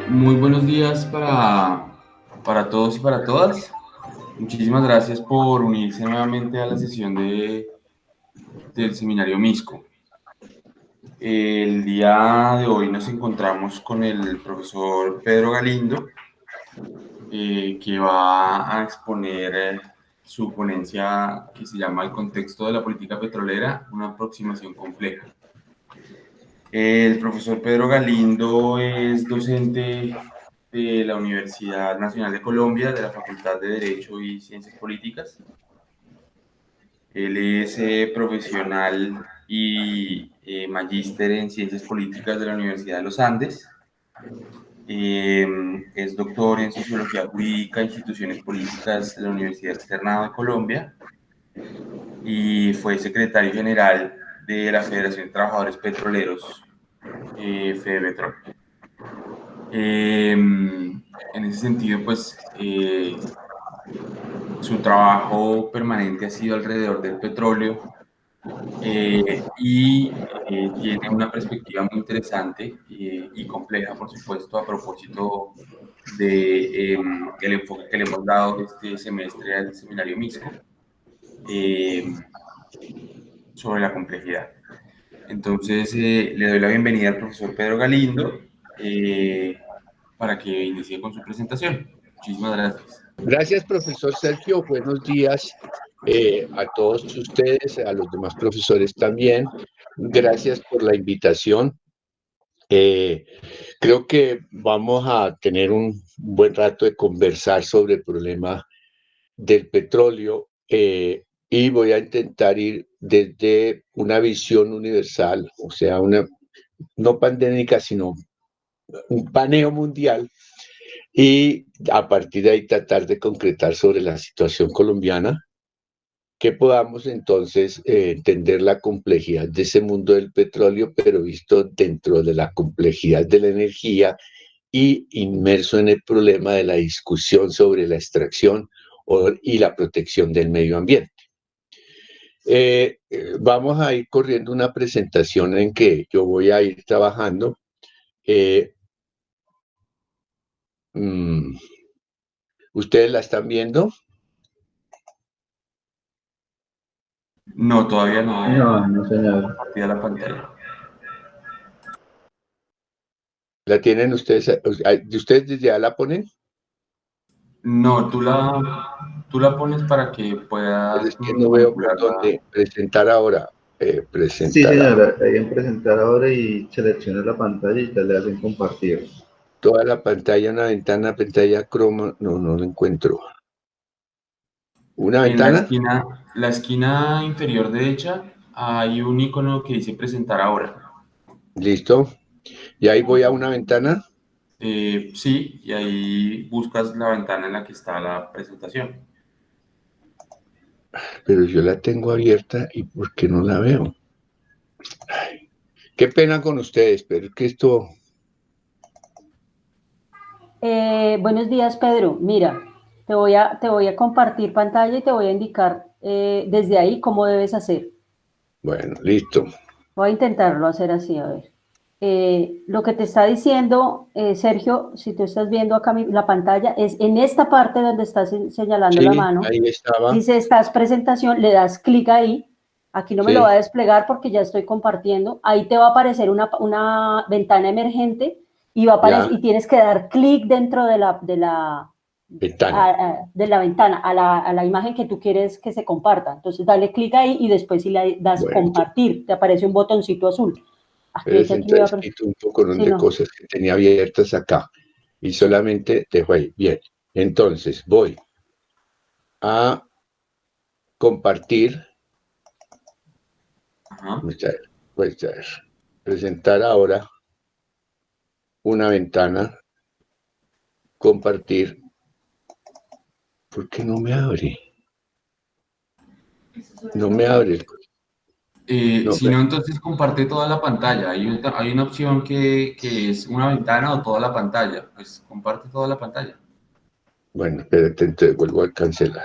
Muy buenos días para todos y para todas. Muchísimas gracias por unirse nuevamente a la sesión del seminario MISCO. El día de hoy nos encontramos con el profesor Pedro Galindo, que va a exponer su ponencia que se llama El contexto de la política petrolera, una aproximación compleja. El profesor Pedro Galindo es docente de la Universidad Nacional de Colombia, de la Facultad de Derecho y Ciencias Políticas. Él es profesional y magíster en Ciencias Políticas de la Universidad de los Andes. Es doctor en Sociología Jurídica e Instituciones Políticas de la Universidad Externado de Colombia y fue secretario general de la Federación de Trabajadores Petroleros, FEDEPETROL. En ese sentido, pues, su trabajo permanente ha sido alrededor del petróleo y tiene una perspectiva muy interesante y compleja, por supuesto, a propósito de el enfoque que le hemos dado este semestre al seminario MISCO sobre la complejidad. Entonces, le doy la bienvenida al profesor Pedro Galindo para que inicie con su presentación. Muchísimas gracias. Gracias, profesor Sergio. Buenos días a todos ustedes, a los demás profesores también. Gracias por la invitación. Creo que vamos a tener un buen rato de conversar sobre el problema del petróleo y voy a intentar ir desde una visión universal, o sea, una no pandémica, sino un paneo mundial, y a partir de ahí tratar de concretar sobre la situación colombiana, que podamos entonces entender la complejidad de ese mundo del petróleo, pero visto dentro de la complejidad de la energía y inmerso en el problema de la discusión sobre la extracción y la protección del medio ambiente. Vamos a ir corriendo una presentación en que yo voy a ir trabajando. ¿Ustedes la están viendo? No, todavía no. No, señor. Compartida la pantalla. ¿La tienen ustedes? ¿Ustedes desde ya la ponen? No, tú la pones para que puedas Es que no veo por manipularla. dónde presentar ahora. Sí, Presentar señora, ahí en presentar ahora y selecciona la pantalla y te le hacen compartir. toda la pantalla, una ventana, pantalla croma. No lo encuentro. ¿Una En ventana? la esquina inferior derecha hay un icono que dice presentar ahora. Listo. Y ahí voy a una ventana. Sí, y ahí buscas la ventana en la que está la presentación. Pero yo la tengo abierta y ¿por qué no la veo? Ay, qué pena con ustedes, pero es que esto... Buenos días, Pedro. Mira, te voy a compartir pantalla y te voy a indicar desde ahí cómo debes hacer. Bueno, listo. Voy a intentarlo hacer así, a ver. Lo que te está diciendo, Sergio, si tú estás viendo acá la pantalla, es en esta parte donde estás señalando la mano. Ahí estaba. Dice, estás presentación, le das clic ahí. Aquí no me lo va a desplegar porque ya estoy compartiendo. Ahí te va a aparecer una ventana emergente y va a aparecer, y tienes que dar clic dentro de la ventana, a la imagen que tú quieres que se comparta. Entonces dale clic ahí y después si le das compartir, te aparece un botoncito azul. Quito un poco de cosas que tenía abiertas acá y solamente dejo ahí. Bien, entonces voy a compartir. Presentar ahora una ventana, compartir. ¿Por qué no me abre? No me abre. Si no, entonces comparte toda la pantalla. Hay una opción que es una ventana o toda la pantalla. Pues comparte toda la pantalla. Bueno, espérate, entonces vuelvo a cancelar.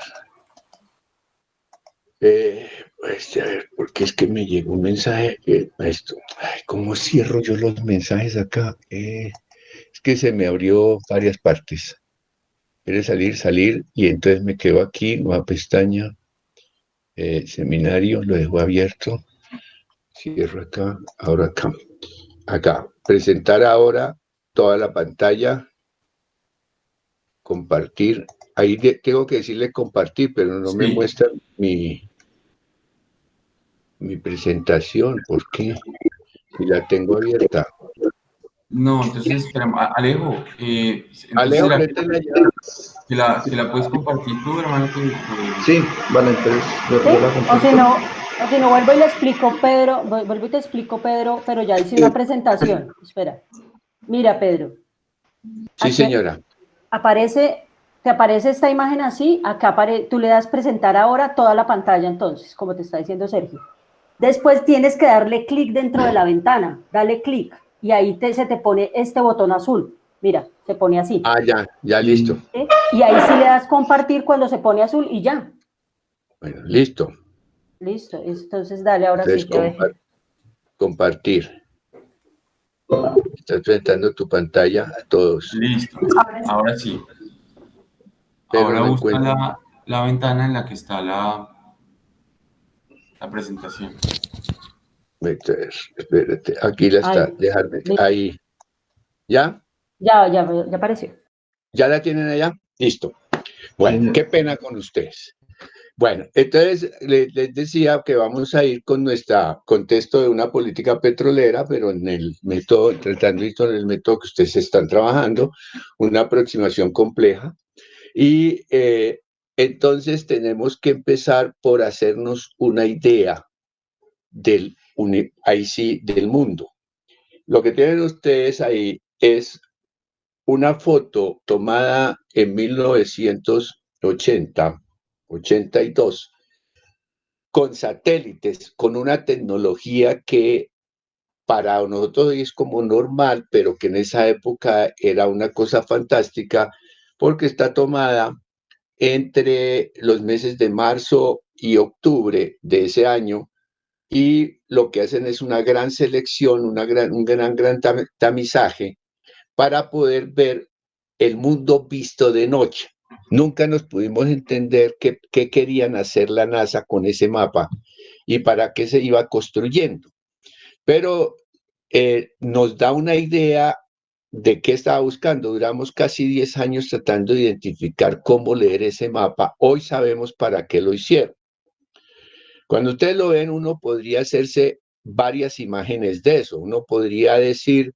Pues a ver, porque es que me llegó un mensaje. Esto, ay, ¿cómo cierro yo los mensajes acá? Es que se me abrió varias partes. Quiere salir, salir, y entonces me quedo aquí, nueva pestaña, seminario, lo dejo abierto, cierro acá, ahora acá, acá, presentar ahora toda la pantalla, compartir, ahí tengo que decirle compartir, pero no me Sí. muestra mi presentación, ¿por qué? Si la tengo abierta. No, entonces, espera, Alejo, entonces Alejo, ¿será préstela ya. que la puedes compartir tú, hermano? Sí, vale, entonces ¿Sí? yo la comparto. O si no, vuelvo y le explico, Pedro, vuelvo y te explico, Pedro, pero ya hice una presentación. Espera. Mira, Pedro, Sí, aquí señora. te aparece esta imagen así, acá tú le das presentar ahora toda la pantalla entonces, como te está diciendo Sergio. Después tienes que darle clic dentro de la ventana, dale clic y ahí se te pone este botón azul. Mira, se pone así. Ah, ya listo. ¿Sí? Y ahí sí le das compartir cuando se pone azul y ya. Bueno, listo. Listo, entonces dale, ahora sí. Entonces, compartir. Estás presentando tu pantalla a todos, Listo, ahora sí. pero Ahora no busca encuentro. la ventana en la que está la presentación. Espérate, aquí la Ay, está, dejarme, ahí. ¿Ya? ya apareció. ¿Ya la tienen allá? Listo. Bueno, qué pena con ustedes. Bueno, entonces les decía que vamos a ir con nuestro contexto de una política petrolera, pero en el método, tratando en el método que ustedes están trabajando, una aproximación compleja. Y entonces tenemos que empezar por hacernos una idea ahí sí, del mundo. Lo que tienen ustedes ahí es una foto tomada en 1982, con satélites, con una tecnología que para nosotros es como normal, pero que en esa época era una cosa fantástica, porque está tomada entre los meses de marzo y octubre de ese año, y lo que hacen es una gran selección, un gran tamizaje para poder ver el mundo visto de noche. Nunca nos pudimos entender qué querían hacer la NASA con ese mapa y para qué se iba construyendo. Pero nos da una idea de qué estaba buscando. Duramos casi 10 años tratando de identificar cómo leer ese mapa. Hoy sabemos para qué lo hicieron. Cuando ustedes lo ven, uno podría hacerse varias imágenes de eso. Uno podría decir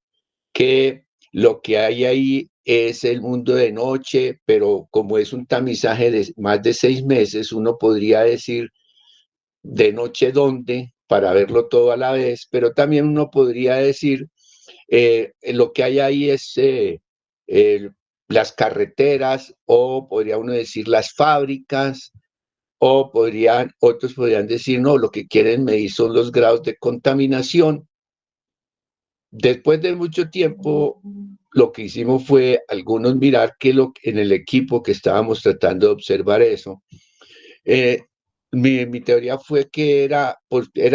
que lo que hay ahí es el mundo de noche, pero como es un tamizaje de más de 6 meses, uno podría decir de noche dónde, para verlo todo a la vez, pero también uno podría decir lo que hay ahí es las carreteras, o podría uno decir las fábricas, o otros podrían decir, no, lo que quieren medir son los grados de contaminación. Después de mucho tiempo, lo que hicimos fue algunos mirar en el equipo que estábamos tratando de observar eso. Mi teoría fue que era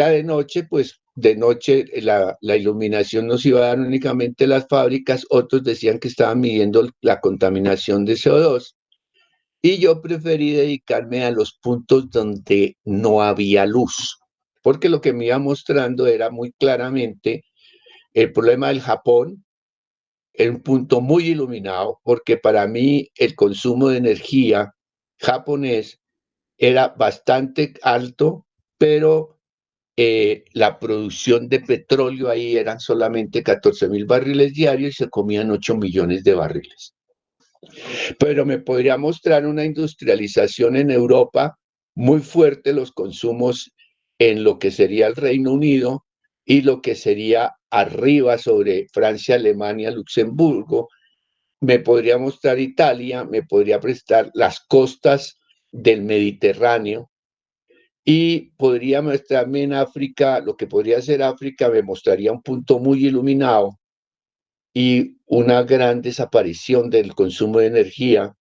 de noche, pues de noche la iluminación nos iba a dar únicamente las fábricas, otros decían que estaban midiendo la contaminación de CO2, y yo preferí dedicarme a los puntos donde no había luz, porque lo que me iba mostrando era muy claramente el problema del Japón, en un punto muy iluminado, porque para mí el consumo de energía japonés era bastante alto, pero la producción de petróleo ahí eran solamente 14.000 barriles diarios y se comían 8 millones de barriles. Pero me podría mostrar una industrialización en Europa muy fuerte, los consumos en lo que sería el Reino Unido y lo que sería arriba sobre Francia, Alemania, Luxemburgo. Me podría mostrar Italia, me podría prestar las costas del Mediterráneo, y podría mostrarme en África, lo que podría ser África, me mostraría un punto muy iluminado y una gran desaparición del consumo de energía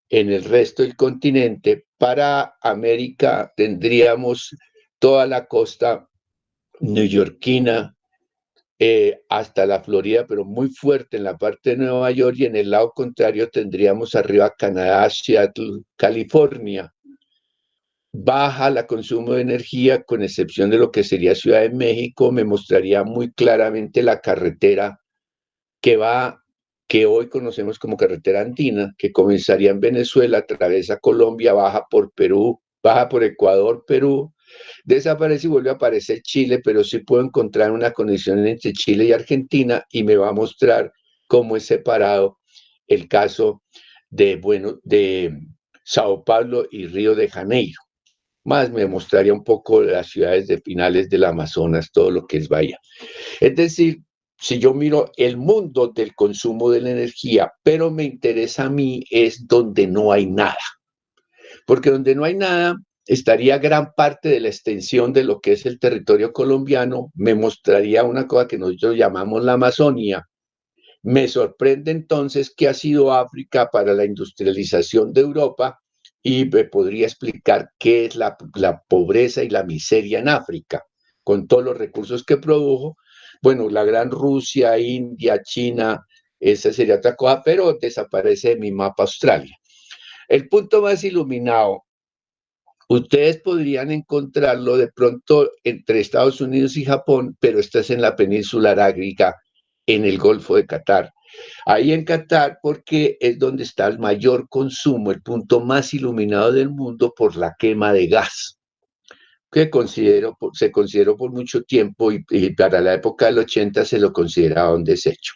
en el resto del continente. Para América tendríamos toda la costa neoyorquina, hasta la Florida, pero muy fuerte en la parte de Nueva York, y en el lado contrario tendríamos arriba Canadá, Seattle, California. Baja el consumo de energía, con excepción de lo que sería Ciudad de México. Me mostraría muy claramente la carretera que hoy conocemos como carretera andina, que comenzaría en Venezuela, atraviesa Colombia, baja por Perú, baja por Ecuador, Perú, desaparece y vuelve a aparecer Chile, pero sí puedo encontrar una conexión entre Chile y Argentina, y me va a mostrar cómo es separado el caso de Sao Paulo y Río de Janeiro. Más me mostraría un poco las ciudades de finales del Amazonas, todo lo que es Bahía. Es decir, si yo miro el mundo del consumo de la energía, pero me interesa a mí es donde no hay nada. Porque donde no hay nada estaría gran parte de la extensión de lo que es el territorio colombiano. Me mostraría una cosa que nosotros llamamos la Amazonia. Me sorprende entonces que ha sido África para la industrialización de Europa, y me podría explicar qué es la pobreza y la miseria en África, con todos los recursos que produjo. Bueno, la gran Rusia, India, China, esa sería otra cosa, pero desaparece de mi mapa Australia. El punto más iluminado, ustedes podrían encontrarlo de pronto entre Estados Unidos y Japón, pero esta es en la península arábiga, en el Golfo de Qatar. Ahí en Qatar, porque es donde está el mayor consumo, el punto más iluminado del mundo por la quema de gas, que se consideró por mucho tiempo, y para la época del 80 se lo consideraba un desecho.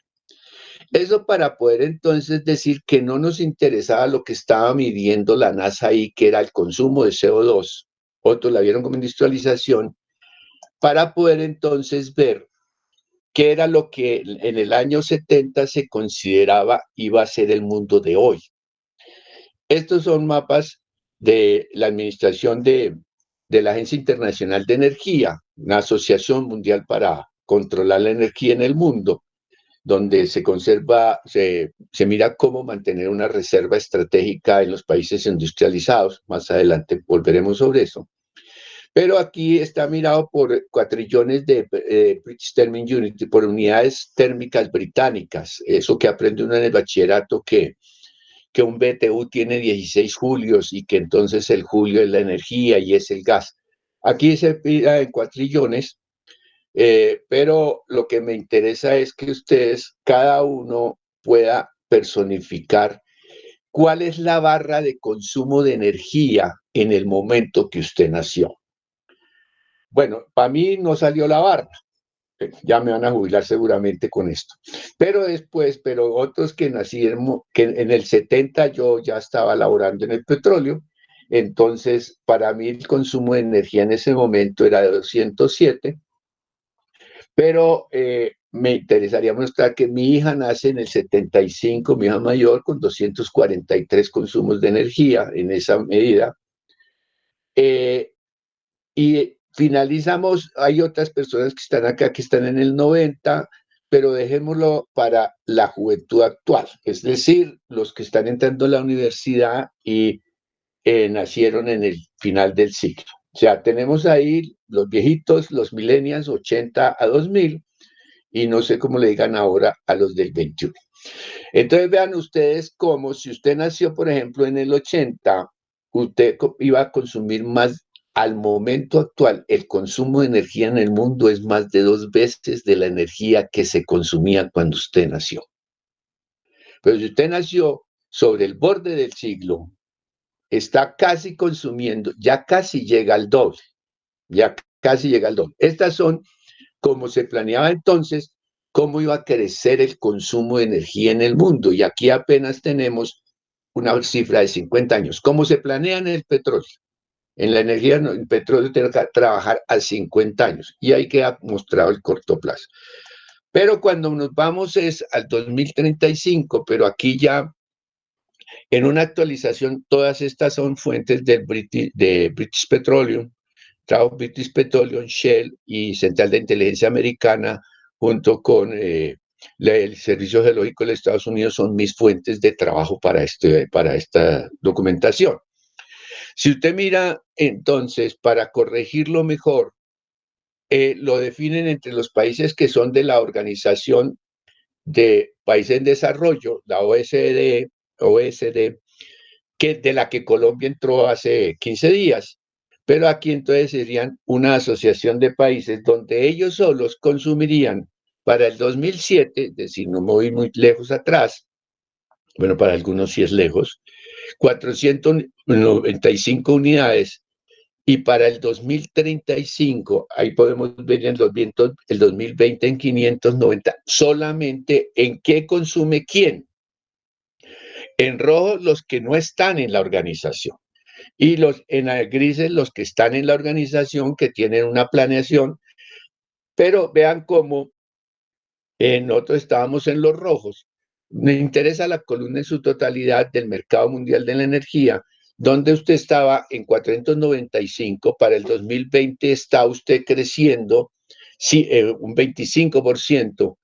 Eso para poder entonces decir que no nos interesaba lo que estaba midiendo la NASA ahí, que era el consumo de CO2, otros la vieron como industrialización, para poder entonces ver qué era lo que en el año 70 se consideraba iba a ser el mundo de hoy. Estos son mapas de la administración de la Agencia Internacional de Energía, una asociación mundial para controlar la energía en el mundo, donde se conserva, se mira cómo mantener una reserva estratégica en los países industrializados. Más adelante volveremos sobre eso. Pero aquí está mirado por cuatrillones de British Thermal Unit, por unidades térmicas británicas. Eso que aprende uno en el bachillerato, que un BTU tiene 16 julios, y que entonces el julio es la energía y es el gas. Aquí se mira en cuatrillones. Pero lo que me interesa es que ustedes, cada uno, pueda personificar cuál es la barra de consumo de energía en el momento que usted nació. Bueno, para mí no salió la barra. Ya me van a jubilar seguramente con esto. Pero después, otros que nacieron, que en el 70 yo ya estaba laborando en el petróleo, entonces para mí el consumo de energía en ese momento era de 207. Pero me interesaría mostrar que mi hija nace en el 75, mi hija mayor, con 243 consumos de energía en esa medida. Y finalizamos, hay otras personas que están acá, que están en el 90, pero dejémoslo para la juventud actual, es decir, los que están entrando a la universidad y nacieron en el final del siglo. O sea, tenemos ahí los viejitos, los millennials, 80 a 2000, y no sé cómo le digan ahora a los del 21. Entonces vean ustedes cómo, si usted nació, por ejemplo, en el 80, usted iba a consumir más. Al momento actual, el consumo de energía en el mundo es más de 2 veces de la energía que se consumía cuando usted nació. Pero si usted nació sobre el borde del siglo, está casi consumiendo, ya casi llega al doble, ya casi llega al doble. Estas son, como se planeaba entonces, cómo iba a crecer el consumo de energía en el mundo, y aquí apenas tenemos una cifra de 50 años. ¿Cómo se planea en el petróleo? En la energía, el petróleo tiene que trabajar a 50 años, y ahí queda mostrado el corto plazo. Pero cuando nos vamos es al 2035, pero aquí ya en una actualización, todas estas son fuentes de British Petroleum, British Petroleum, Shell y Central de Inteligencia Americana, junto con el Servicio Geológico de Estados Unidos, son mis fuentes de trabajo para esta documentación. Si usted mira, entonces, para corregirlo mejor, lo definen entre los países que son de la Organización de Países en Desarrollo, la OSD, de la que Colombia entró hace 15 días. Pero aquí entonces serían una asociación de países donde ellos solos consumirían para el 2007, es decir, no me voy muy lejos atrás, bueno, para algunos sí es lejos, 495 unidades, y para el 2035, ahí podemos ver en los vientos, el 2020 en 590, solamente en qué consume quién. En rojo los que no están en la organización y en grises los que están en la organización, que tienen una planeación, pero vean cómo nosotros estábamos en los rojos. Me interesa la columna en su totalidad del mercado mundial de la energía, donde usted estaba en 495, para el 2020 está usted creciendo sí, un 25%,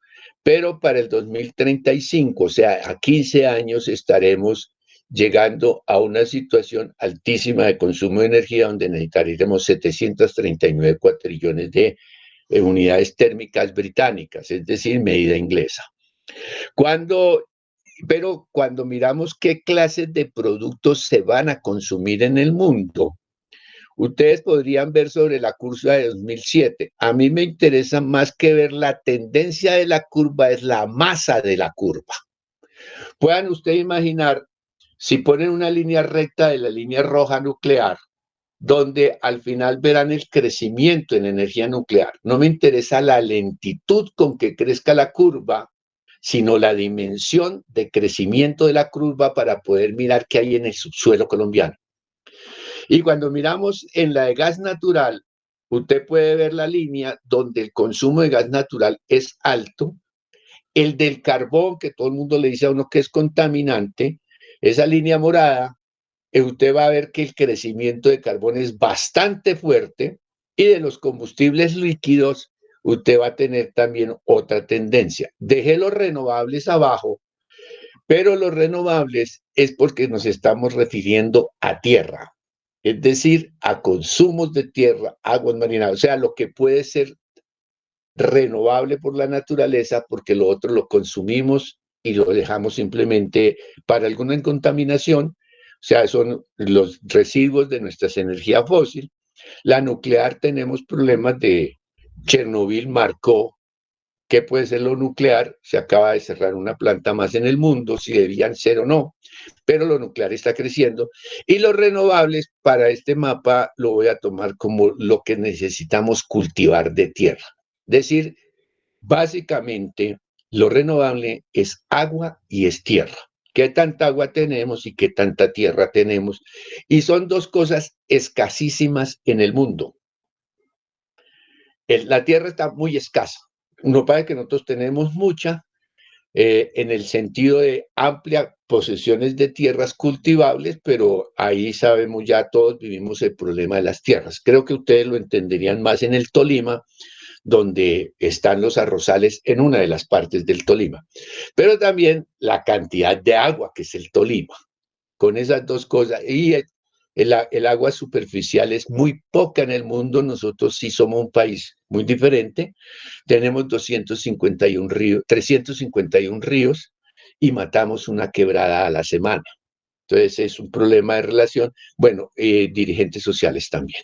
pero para el 2035, o sea, a 15 años estaremos llegando a una situación altísima de consumo de energía, donde necesitaremos 739 cuatrillones de unidades térmicas británicas, es decir, medida inglesa. Pero cuando miramos qué clases de productos se van a consumir en el mundo, ustedes podrían ver sobre la curva de 2007. A mí me interesa más que ver la tendencia de la curva, es la masa de la curva. Puedan ustedes imaginar, si ponen una línea recta de la línea roja nuclear, donde al final verán el crecimiento en energía nuclear. No me interesa la lentitud con que crezca la curva, sino la dimensión de crecimiento de la curva para poder mirar qué hay en el subsuelo colombiano. Y cuando miramos en la de gas natural, usted puede ver la línea donde el consumo de gas natural es alto. El del carbón, que todo el mundo le dice a uno que es contaminante, esa línea morada, usted va a ver que el crecimiento de carbón es bastante fuerte, y de los combustibles líquidos usted va a tener también otra tendencia. Dejé los renovables abajo, pero los renovables es porque nos estamos refiriendo a tierra, es decir, a consumos de tierra, aguas marinas, o sea, lo que puede ser renovable por la naturaleza, porque lo otro lo consumimos y lo dejamos simplemente para alguna contaminación. O sea, son los residuos de nuestras energías fósiles. La nuclear, tenemos problemas de Chernobyl, marcó qué puede ser lo nuclear. Se acaba de cerrar una planta más en el mundo, si debían ser o no, pero lo nuclear está creciendo. Y los renovables, para este mapa, lo voy a tomar como lo que necesitamos cultivar de tierra. Es decir, básicamente, lo renovable es agua y es tierra. ¿Qué tanta agua tenemos y qué tanta tierra tenemos? Y son dos cosas escasísimas en el mundo. La tierra está muy escasa. No parece que nosotros tenemos mucha, en el sentido de amplias posesiones de tierras cultivables, pero ahí sabemos ya todos, vivimos el problema de las tierras. Creo que ustedes lo entenderían más en el Tolima, donde están los arrozales en una de las partes del Tolima, pero también la cantidad de agua que es el Tolima. Con esas dos cosas, y el agua superficial es muy poca en el mundo. Nosotros sí somos un país muy diferente, tenemos 251 ríos, 351 ríos, y matamos una quebrada a la semana. Entonces es un problema de relación, bueno, dirigentes sociales también.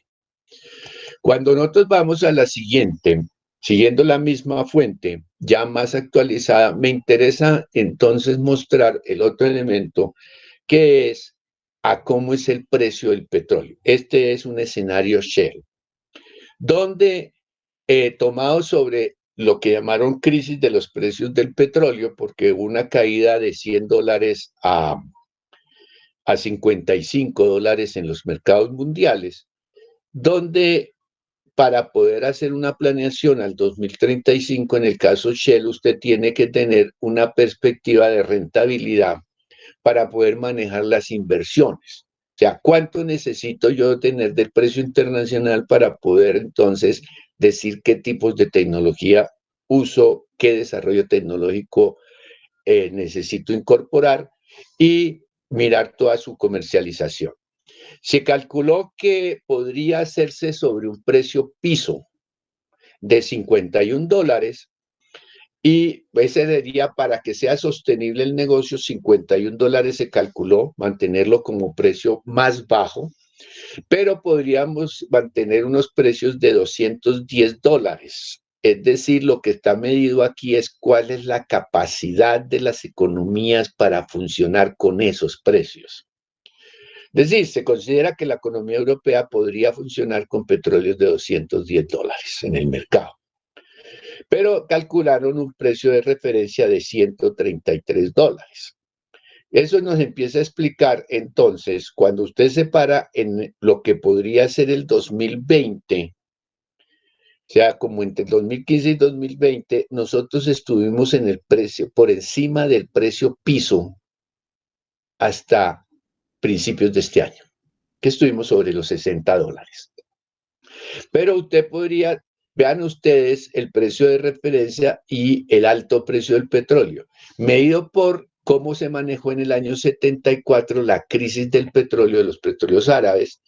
Cuando nosotros vamos a la siguiente, siguiendo la misma fuente, ya más actualizada, me interesa entonces mostrar el otro elemento, que es a cómo es el precio del petróleo. Este es un escenario Shell, donde tomado sobre lo que llamaron crisis de los precios del petróleo, porque hubo una caída de $100 a $55 en los mercados mundiales, donde para poder hacer una planeación al 2035, en el caso Shell, usted tiene que tener una perspectiva de rentabilidad para poder manejar las inversiones. O sea, ¿cuánto necesito yo tener del precio internacional para poder entonces decir qué tipos de tecnología uso, qué desarrollo tecnológico necesito incorporar y mirar toda su comercialización? Se calculó que podría hacerse sobre un precio piso, de $51 y ese sería, para que sea sostenible el negocio, $51 se calculó mantenerlo como precio más bajo, pero podríamos mantener unos precios de $210. Es decir, lo que está medido aquí es cuál es la capacidad de las economías para funcionar con esos precios. Es decir, se considera que la economía europea podría funcionar con petróleos de $210 en el mercado. Pero calcularon un precio de referencia de $133. Eso nos empieza a explicar entonces, cuando usted se para en lo que podría ser el 2020, o sea, como entre 2015 y 2020, nosotros estuvimos en el precio, por encima del precio piso hasta principios de este año, que estuvimos sobre los $60. Pero usted podría, vean ustedes el precio de referencia y el alto precio del petróleo, medido por cómo se manejó en el año 74 la crisis del petróleo, de los petróleos árabes,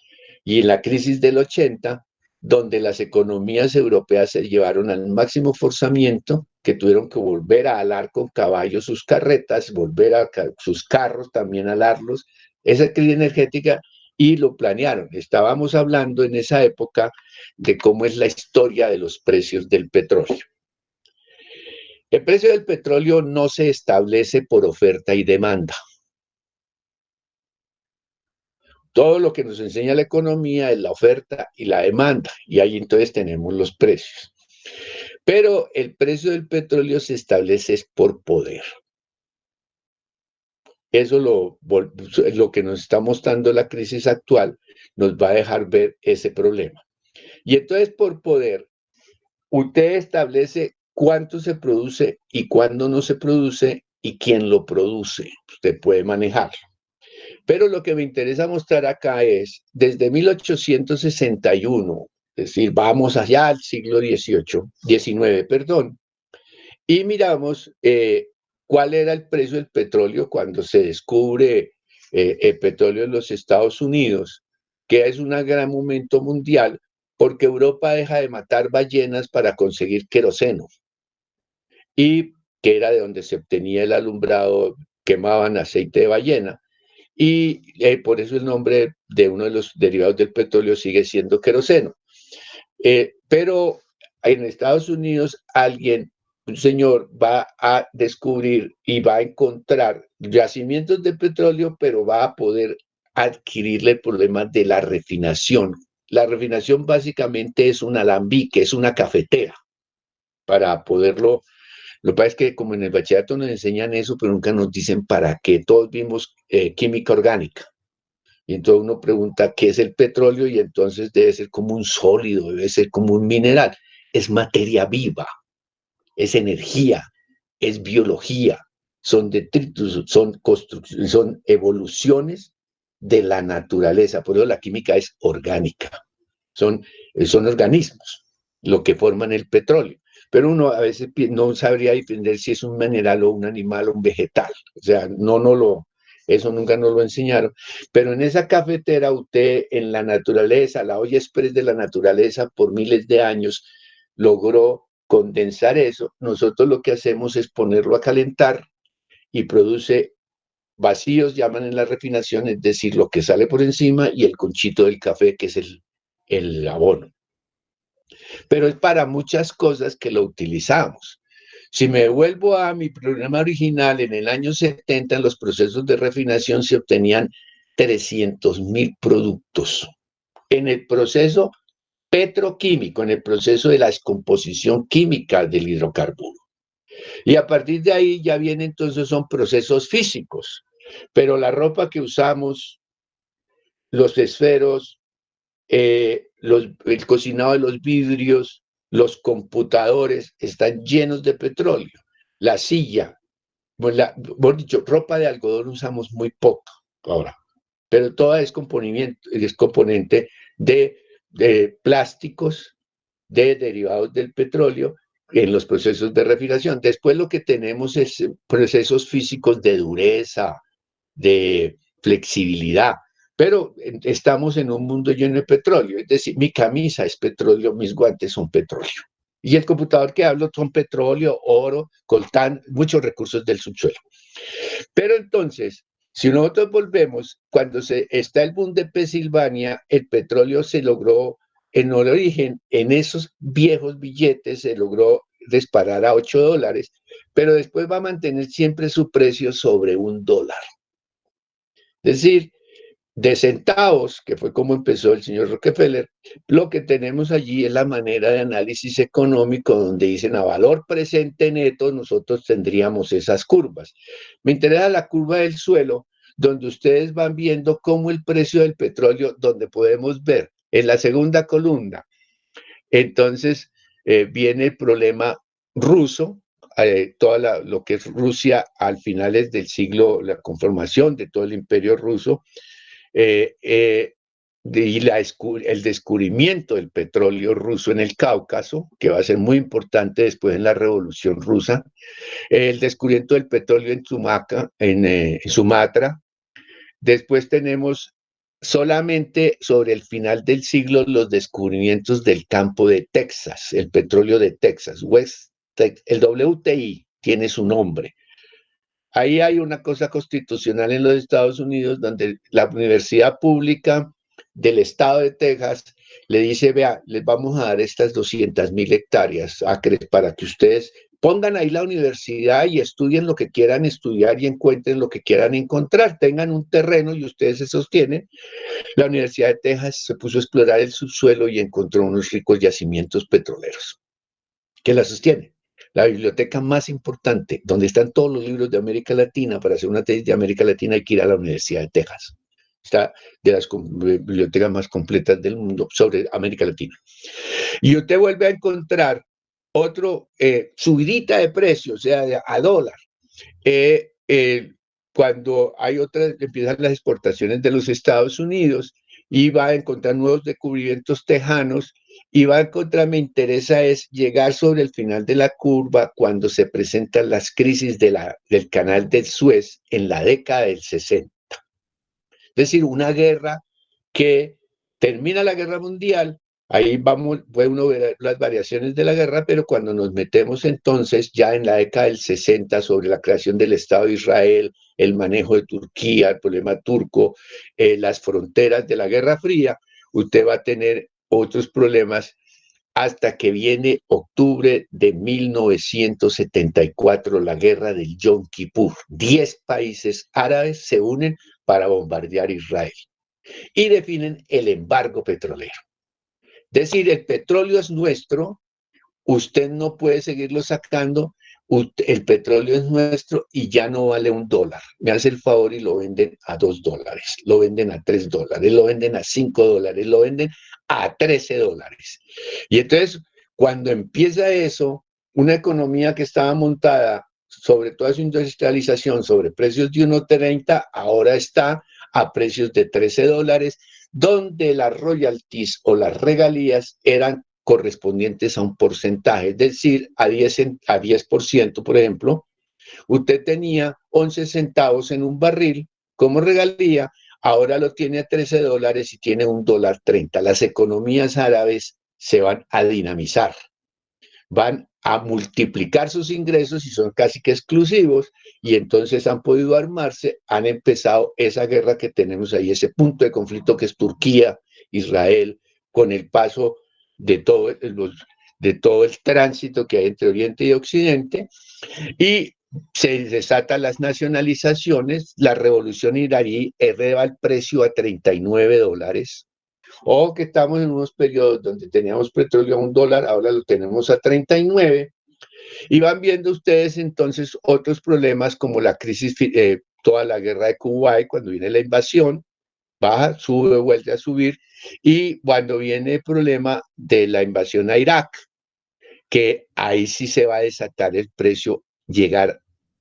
y en la crisis del 80, donde las economías europeas se llevaron al máximo forzamiento, que tuvieron que volver a alar con caballos sus carretas, volver a sus carros también a alarlos, esa crisis energética, y lo planearon. Estábamos hablando en esa época de cómo es la historia de los precios del petróleo. El precio del petróleo no se establece por oferta y demanda. Todo lo que nos enseña la economía es la oferta y la demanda, y ahí entonces tenemos los precios. Pero el precio del petróleo se establece por poder. Eso lo que nos está mostrando la crisis actual nos va a dejar ver ese problema. Y entonces, por poder, usted establece cuánto se produce y cuándo no se produce y quién lo produce. Usted puede manejarlo. Pero lo que me interesa mostrar acá es, desde 1861, es decir, vamos allá al siglo XIX, y miramos cuál era el precio del petróleo cuando se descubre el petróleo en los Estados Unidos, que es un gran momento mundial, porque Europa deja de matar ballenas para conseguir queroseno, y que era de donde se obtenía el alumbrado, quemaban aceite de ballena, y por eso el nombre de uno de los derivados del petróleo sigue siendo queroseno. Pero en Estados Unidos un señor va a descubrir y va a encontrar yacimientos de petróleo, pero va a poder adquirirle el problema de la refinación. La refinación básicamente es un alambique, es una cafetera para poderlo. Lo que pasa es que como en el bachillerato nos enseñan eso, pero nunca nos dicen para qué. Todos vimos química orgánica. Y entonces uno pregunta qué es el petróleo y entonces debe ser como un sólido, debe ser como un mineral. Es materia viva, es energía, es biología, son detritus, son evoluciones de la naturaleza. Por eso la química es orgánica. Son organismos lo que forman el petróleo. Pero uno a veces no sabría defender si es un mineral o un animal o un vegetal. O sea, eso nunca nos lo enseñaron. Pero en esa cafetera usted, en la naturaleza, la olla express de la naturaleza, por miles de años, logró condensar eso. Nosotros lo que hacemos es ponerlo a calentar y produce vacíos, llaman en la refinación, es decir, lo que sale por encima y el conchito del café, que es el abono. Pero es para muchas cosas que lo utilizamos. Si me vuelvo a mi programa original, en el año 70, en los procesos de refinación se obtenían 300.000 productos. En el proceso petroquímico, en el proceso de la descomposición química del hidrocarburo. Y a partir de ahí ya vienen, entonces son procesos físicos. Pero la ropa que usamos, los esferos, el cocinado de los vidrios, los computadores están llenos de petróleo. La silla, por dicho, ropa de algodón usamos muy poco ahora, pero toda es componente de plásticos, de derivados del petróleo en los procesos de refinación. Después lo que tenemos es procesos físicos de dureza, de flexibilidad. Pero estamos en un mundo lleno de petróleo, es decir, mi camisa es petróleo, mis guantes son petróleo. Y el computador que hablo son petróleo, oro, coltán, muchos recursos del subsuelo. Pero entonces, si nosotros volvemos, cuando está el boom de Pensilvania, el petróleo se logró, en el origen, en esos viejos billetes, se logró disparar a $8, pero después va a mantener siempre su precio sobre $1. Es decir, de centavos, que fue como empezó el señor Rockefeller, lo que tenemos allí es la manera de análisis económico donde dicen a valor presente neto nosotros tendríamos esas curvas. Me interesa la curva del suelo, donde ustedes van viendo cómo el precio del petróleo, donde podemos ver en la segunda columna, entonces viene el problema ruso, toda lo que es Rusia al finales del siglo, la conformación de todo el imperio ruso, el descubrimiento del petróleo ruso en el Cáucaso, que va a ser muy importante después en la Revolución Rusa, el descubrimiento del petróleo en Sumatra. Después tenemos solamente sobre el final del siglo los descubrimientos del campo de Texas, el petróleo de Texas, el WTI tiene su nombre. Ahí hay una cosa constitucional en los Estados Unidos donde la universidad pública del estado de Texas le dice, vea, les vamos a dar estas 200,000 hectáreas acres para que ustedes pongan ahí la universidad y estudien lo que quieran estudiar y encuentren lo que quieran encontrar, tengan un terreno y ustedes se sostienen. La Universidad de Texas se puso a explorar el subsuelo y encontró unos ricos yacimientos petroleros que la sostienen. La biblioteca más importante, donde están todos los libros de América Latina, para hacer una tesis de América Latina hay que ir a la Universidad de Texas. Está de las bibliotecas más completas del mundo sobre América Latina. Y usted vuelve a encontrar otro subidita de precios, o sea, a dólar. Cuando hay otras, empiezan las exportaciones de los Estados Unidos y va a encontrar nuevos descubrimientos tejanos y va a encontrar, me interesa es llegar sobre el final de la curva cuando se presentan las crisis del canal del Suez en la década del 60. Es decir, una guerra que termina la guerra mundial, ahí puede uno ver las variaciones de la guerra, pero cuando nos metemos entonces ya en la década del 60 sobre la creación del Estado de Israel, el manejo de Turquía, el problema turco, las fronteras de la Guerra Fría, usted va a tener otros problemas hasta que viene octubre de 1974, la guerra del Yom Kippur. 10 países árabes se unen para bombardear Israel y definen el embargo petrolero. Es decir, el petróleo es nuestro, usted no puede seguirlo sacando, el petróleo es nuestro y ya no vale $1. Me hace el favor y lo venden a $2, lo venden a $3, lo venden a $5, lo venden a $13. Y entonces, cuando empieza eso, una economía que estaba montada sobre toda su industrialización, sobre precios de 1.30, ahora está a precios de $13, donde las royalties o las regalías eran correspondientes a un porcentaje, es decir, a 10%, por ejemplo, usted tenía 11 centavos en un barril como regalía, ahora lo tiene a $13 y tiene $1.30. Las economías árabes se van a dinamizar, van a multiplicar sus ingresos y son casi que exclusivos y entonces han podido armarse, han empezado esa guerra que tenemos ahí, ese punto de conflicto que es Turquía, Israel, con el paso de todo el tránsito que hay entre Oriente y Occidente, y se desatan las nacionalizaciones, la revolución iraní eleva el precio a $39, o que estamos en unos periodos donde teníamos petróleo a $1, ahora lo tenemos a 39, y van viendo ustedes entonces otros problemas como la crisis, toda la guerra de Kuwait, cuando viene la invasión, baja, sube, vuelve a subir, y cuando viene el problema de la invasión a Irak, que ahí sí se va a desatar el precio, llegar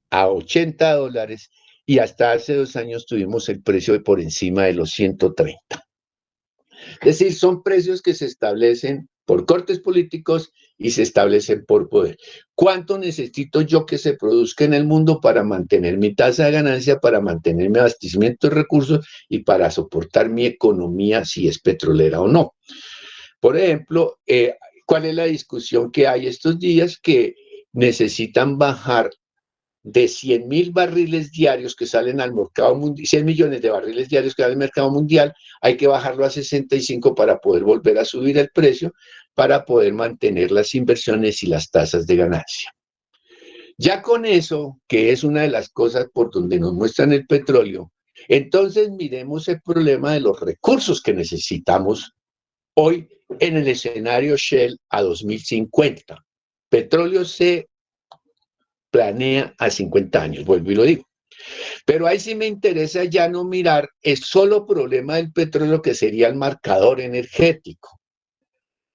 a $80, y hasta hace 2 años tuvimos el precio de por encima de los 130. Es decir, son precios que se establecen por cortes políticos y se establecen por poder. ¿Cuánto necesito yo que se produzca en el mundo para mantener mi tasa de ganancia, para mantener mi abastecimiento de recursos y para soportar mi economía si es petrolera o no? Por ejemplo, ¿cuál es la discusión que hay estos días? Que necesitan bajar de 100.000 barriles diarios que salen al mercado mundial, 100 millones de barriles diarios que salen al mercado mundial, hay que bajarlo a 65 para poder volver a subir el precio, para poder mantener las inversiones y las tasas de ganancia. Ya con eso, que es una de las cosas por donde nos muestran el petróleo, entonces miremos el problema de los recursos que necesitamos hoy en el escenario Shell a 2050. Petróleo se planea a 50 años, vuelvo y lo digo. Pero ahí sí me interesa ya no mirar el solo problema del petróleo, que sería el marcador energético.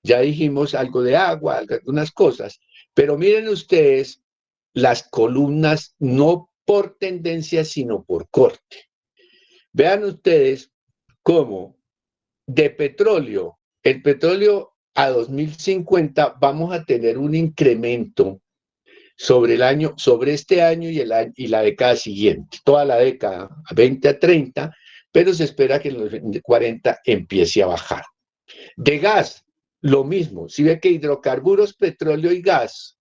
Ya dijimos algo de agua, algunas cosas, pero miren ustedes las columnas no por tendencia, sino por corte. Vean ustedes cómo de petróleo, el petróleo a 2050 vamos a tener un incremento sobre el año, sobre este año y la década siguiente, toda la década, 20 a 30, pero se espera que en los 40 empiece a bajar. De gas, lo mismo. Si ve que hidrocarburos, petróleo y gas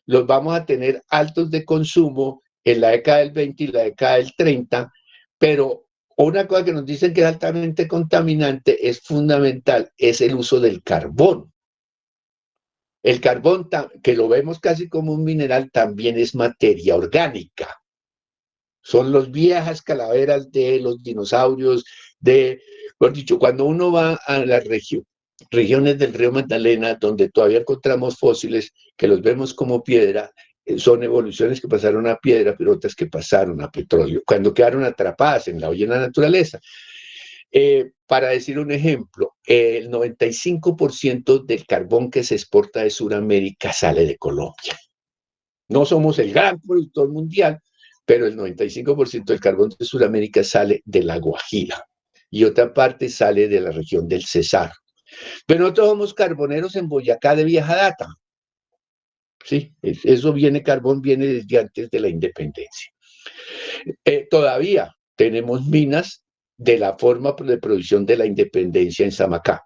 los vamos a tener altos de consumo en la década del 20 y la década del 30, pero una cosa que nos dicen que es altamente contaminante es fundamental, es el uso del carbón. El carbón, que lo vemos casi como un mineral, también es materia orgánica. Son las viejas calaveras de los dinosaurios, por dicho, cuando uno va a las regiones del río Magdalena, donde todavía encontramos fósiles que los vemos como piedra, son evoluciones que pasaron a piedra, pero otras que pasaron a petróleo, cuando quedaron atrapadas en la olla de la naturaleza. Para decir un ejemplo, el 95% del carbón que se exporta de Sudamérica sale de Colombia. No somos el gran productor mundial, pero el 95% del carbón de Sudamérica sale de la Guajira y otra parte sale de la región del Cesar. Pero nosotros somos carboneros en Boyacá de vieja data. Sí, eso carbón viene desde antes de la independencia. Todavía tenemos minas de la forma de producción de la independencia en Samacá.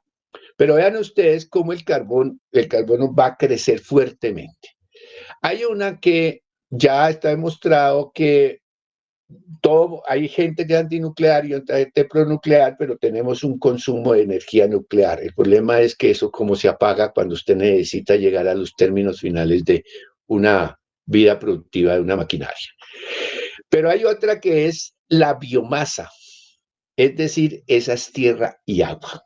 Pero vean ustedes cómo el carbono va a crecer fuertemente. Hay una que ya está demostrado que hay gente que es antinuclear y otra gente pronuclear, pero tenemos un consumo de energía nuclear. El problema es que eso como se apaga cuando usted necesita llegar a los términos finales de una vida productiva de una maquinaria. Pero hay otra que es la biomasa, es decir, esa es tierra y agua.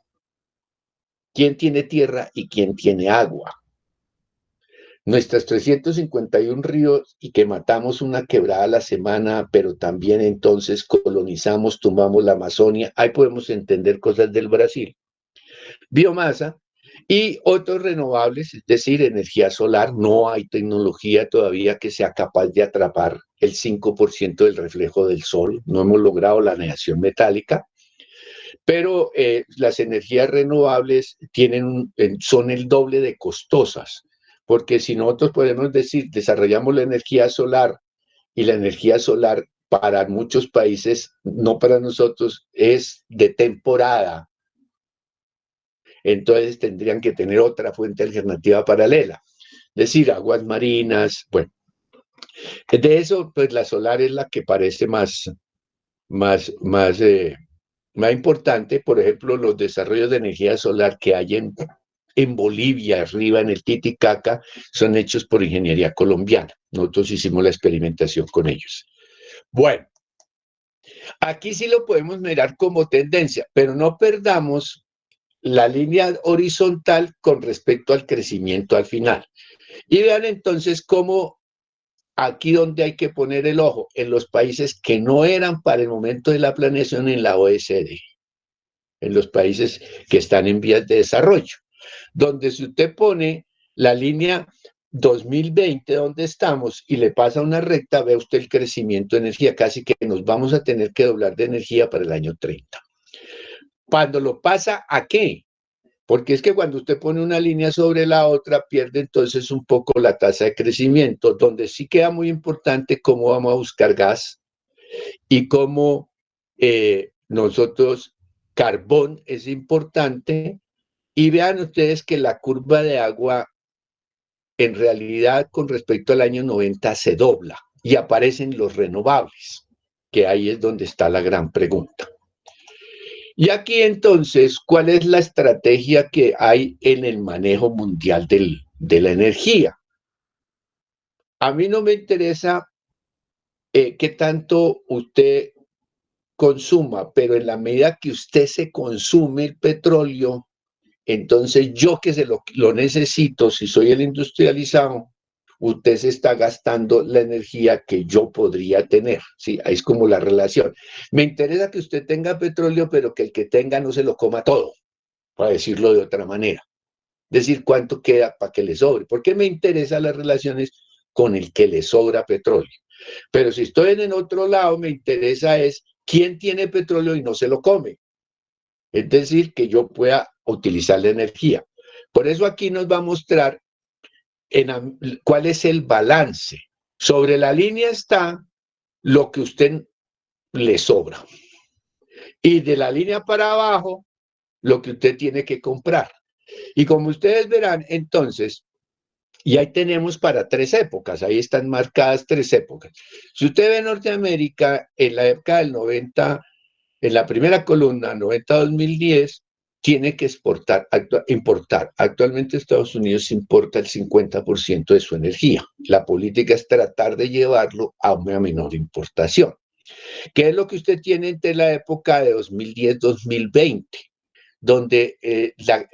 ¿Quién tiene tierra y quién tiene agua? Nuestros 351 ríos y que matamos una quebrada a la semana, pero también entonces colonizamos, tumbamos la Amazonia, ahí podemos entender cosas del Brasil. Biomasa y otros renovables, es decir, energía solar. No hay tecnología todavía que sea capaz de atrapar el 5% del reflejo del sol, no hemos logrado la aleación metálica, pero las energías renovables son el doble de costosas. Porque si nosotros podemos decir, desarrollamos la energía solar y la energía solar para muchos países, no para nosotros, es de temporada. Entonces tendrían que tener otra fuente alternativa paralela. Es decir, aguas marinas, bueno. De eso, pues la solar es la que parece más importante. Por ejemplo, los desarrollos de energía solar que hay en Bolivia, arriba en el Titicaca, son hechos por ingeniería colombiana. Nosotros hicimos la experimentación con ellos. Bueno, aquí sí lo podemos mirar como tendencia, pero no perdamos la línea horizontal con respecto al crecimiento al final. Y vean entonces cómo aquí donde hay que poner el ojo, en los países que no eran para el momento de la planeación en la OECD, en los países que están en vías de desarrollo, donde si usted pone la línea 2020 donde estamos y le pasa una recta, ve usted el crecimiento de energía, casi que nos vamos a tener que doblar de energía para el año 30. Cuando lo pasa, ¿a qué? Porque es que cuando usted pone una línea sobre la otra, pierde entonces un poco la tasa de crecimiento, donde sí queda muy importante cómo vamos a buscar gas y cómo nosotros, carbón es importante, y vean ustedes que la curva de agua en realidad con respecto al año 90 se dobla y aparecen los renovables, que ahí es donde está la gran pregunta. Y aquí entonces, ¿cuál es la estrategia que hay en el manejo mundial de la energía? A mí no me interesa qué tanto usted consuma, pero en la medida que usted se consume el petróleo, entonces yo que lo necesito, si soy el industrializado, usted se está gastando la energía que yo podría tener. Sí, ahí es como la relación. Me interesa que usted tenga petróleo, pero que el que tenga no se lo coma todo, para decirlo de otra manera. Decir cuánto queda para que le sobre. ¿Por qué me interesan las relaciones con el que le sobra petróleo? Pero si estoy en el otro lado, me interesa es quién tiene petróleo y no se lo come. Es decir, que yo pueda utilizar la energía. Por eso aquí nos va a mostrar cuál es el balance. Sobre la línea está lo que usted le sobra. Y de la línea para abajo, lo que usted tiene que comprar. Y como ustedes verán, entonces, y ahí tenemos para 3 épocas, ahí están marcadas 3 épocas. Si usted ve Norteamérica, en la época del 90, en la primera columna, 90-2010, tiene que importar. Actualmente Estados Unidos importa el 50% de su energía. La política es tratar de llevarlo a una menor importación. ¿Qué es lo que usted tiene entre la época de 2010-2020? Donde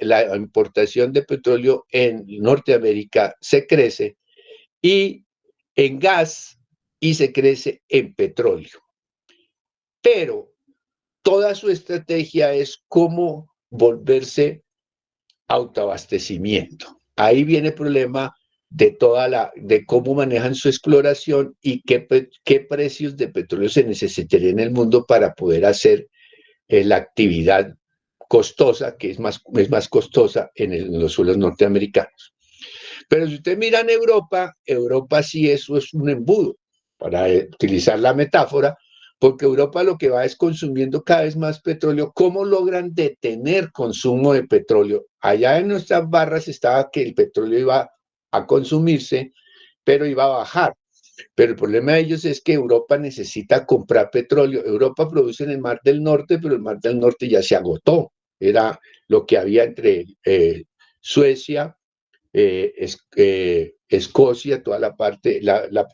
la importación de petróleo en Norteamérica se crece y en gas y se crece en petróleo. Pero toda su estrategia es cómo volverse autoabastecimiento. Ahí viene el problema de de cómo manejan su exploración y qué precios de petróleo se necesitaría en el mundo para poder hacer la actividad costosa, que es más costosa en los suelos norteamericanos. Pero si usted mira en Europa, Europa sí eso es un embudo, para utilizar la metáfora, porque Europa lo que va es consumiendo cada vez más petróleo. ¿Cómo logran detener consumo de petróleo? Allá en nuestras barras estaba que el petróleo iba a consumirse, pero iba a bajar. Pero el problema de ellos es que Europa necesita comprar petróleo. Europa produce en el Mar del Norte, pero el Mar del Norte ya se agotó. Era lo que había entre Suecia, Escocia, toda la parte,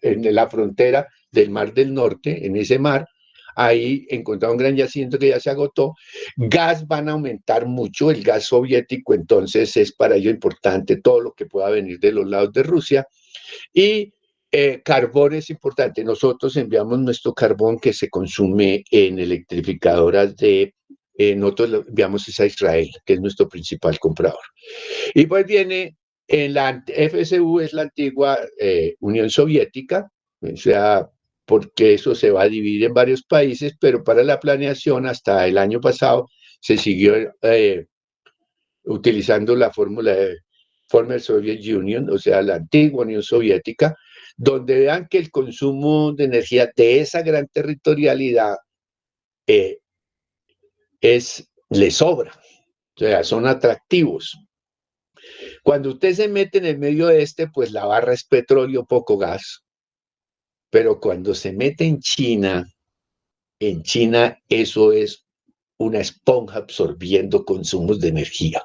en la frontera del Mar del Norte, en ese mar, ahí encontraron un gran yacimiento que ya se agotó. Gas van a aumentar mucho, el gas soviético, entonces es para ello importante todo lo que pueda venir de los lados de Rusia. Y carbón es importante. Nosotros enviamos nuestro carbón que se consume en electrificadoras nosotros lo enviamos a Israel, que es nuestro principal comprador. Y pues viene en la FSU, es la antigua Unión Soviética, o sea, porque eso se va a dividir en varios países, pero para la planeación hasta el año pasado se siguió utilizando la fórmula de former Soviet Union, o sea, la antigua Unión Soviética, donde vean que el consumo de energía de esa gran territorialidad le sobra, o sea, son atractivos. Cuando usted se mete en el medio de pues la barra es petróleo, poco gas, pero cuando se mete en China eso es una esponja absorbiendo consumos de energía.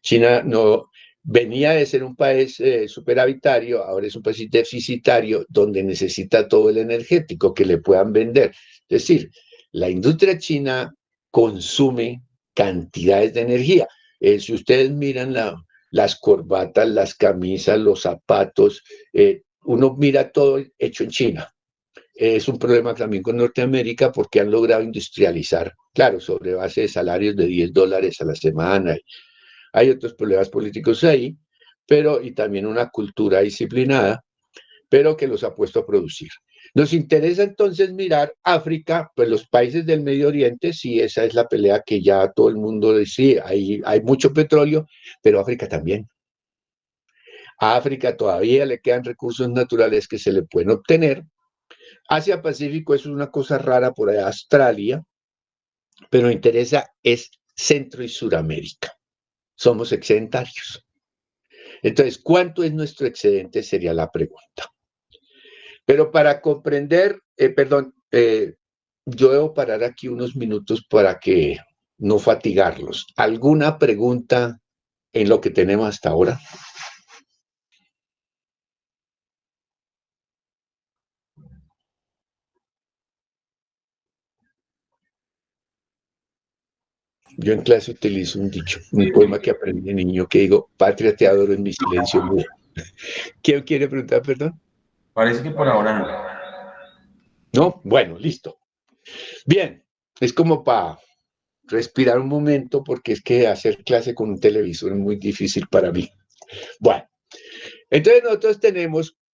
China no venía de ser un país superavitario, ahora es un país deficitario donde necesita todo el energético que le puedan vender. Es decir, la industria china consume cantidades de energía. Si ustedes miran las corbatas, las camisas, los zapatos, uno mira todo hecho en China. Es un problema también con Norteamérica porque han logrado industrializar, claro, sobre base de salarios de $10 a la semana. Hay otros problemas políticos ahí, y también una cultura disciplinada, pero que los ha puesto a producir. Nos interesa entonces mirar África, pues los países del Medio Oriente, sí, esa es la pelea que ya todo el mundo decía, hay mucho petróleo, pero África también. A África todavía le quedan recursos naturales que se le pueden obtener. Asia Pacífico es una cosa rara por allá, Australia, pero interesa es Centro y Suramérica. somos excedentarios. Entonces, ¿cuánto es nuestro excedente? Sería la pregunta. Pero para comprender, yo debo parar aquí unos minutos para que no fatigarlos. ¿Alguna pregunta en lo que tenemos hasta ahora? Yo en clase utilizo un dicho, un poema que aprendí de niño que digo, patria te adoro en mi silencio mudo. ¿Quién quiere preguntar, perdón? Parece que por ahora no. ¿No? Bueno, listo. Bien, es como para respirar un momento porque es que hacer clase con un televisor es muy difícil para mí. Bueno, entonces nosotros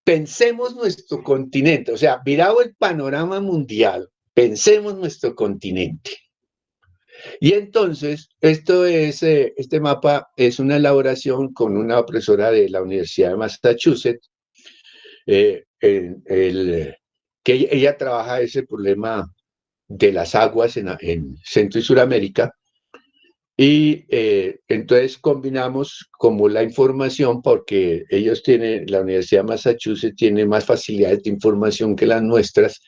pensemos nuestro continente, o sea, mirado el panorama mundial, pensemos nuestro continente. Y entonces, este mapa es una elaboración con una profesora de la Universidad de Massachusetts, que ella trabaja ese problema de las aguas en Centro y Suramérica, y entonces combinamos como la información, porque la Universidad de Massachusetts tiene más facilidades de información que las nuestras,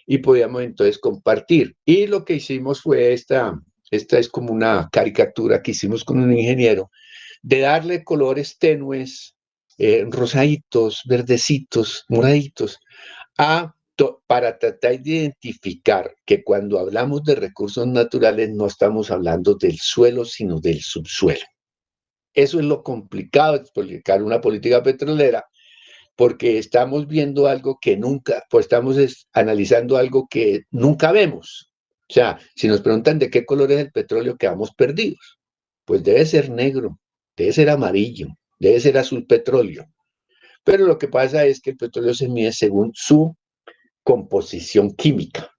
y podíamos entonces compartir. Y lo que hicimos fue esta es como una caricatura que hicimos con un ingeniero, de darle colores tenues, rosaditos, verdecitos, moraditos, para tratar de identificar que cuando hablamos de recursos naturales no estamos hablando del suelo, sino del subsuelo. Eso es lo complicado de explicar una política petrolera, porque estamos viendo algo que nunca, pues estamos analizando algo que nunca vemos. O sea, si nos preguntan de qué color es el petróleo, quedamos perdidos. Pues debe ser negro, debe ser amarillo, debe ser azul petróleo. Pero lo que pasa es que el petróleo se mide según su composición química,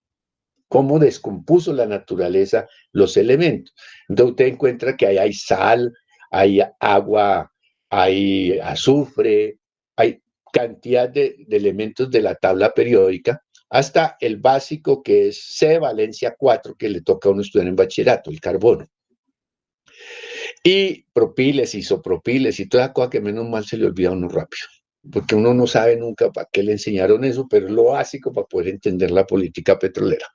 cómo descompuso la naturaleza los elementos. Entonces usted encuentra que ahí hay sal, hay agua, hay azufre, hay cantidad de elementos de la tabla periódica, hasta el básico que es C valencia 4, que le toca a uno estudiar en bachillerato, el carbono. Y propiles, isopropiles y toda cosa que menos mal se le olvida a uno rápido, porque uno no sabe nunca para qué le enseñaron eso, pero es lo básico para poder entender la política petrolera.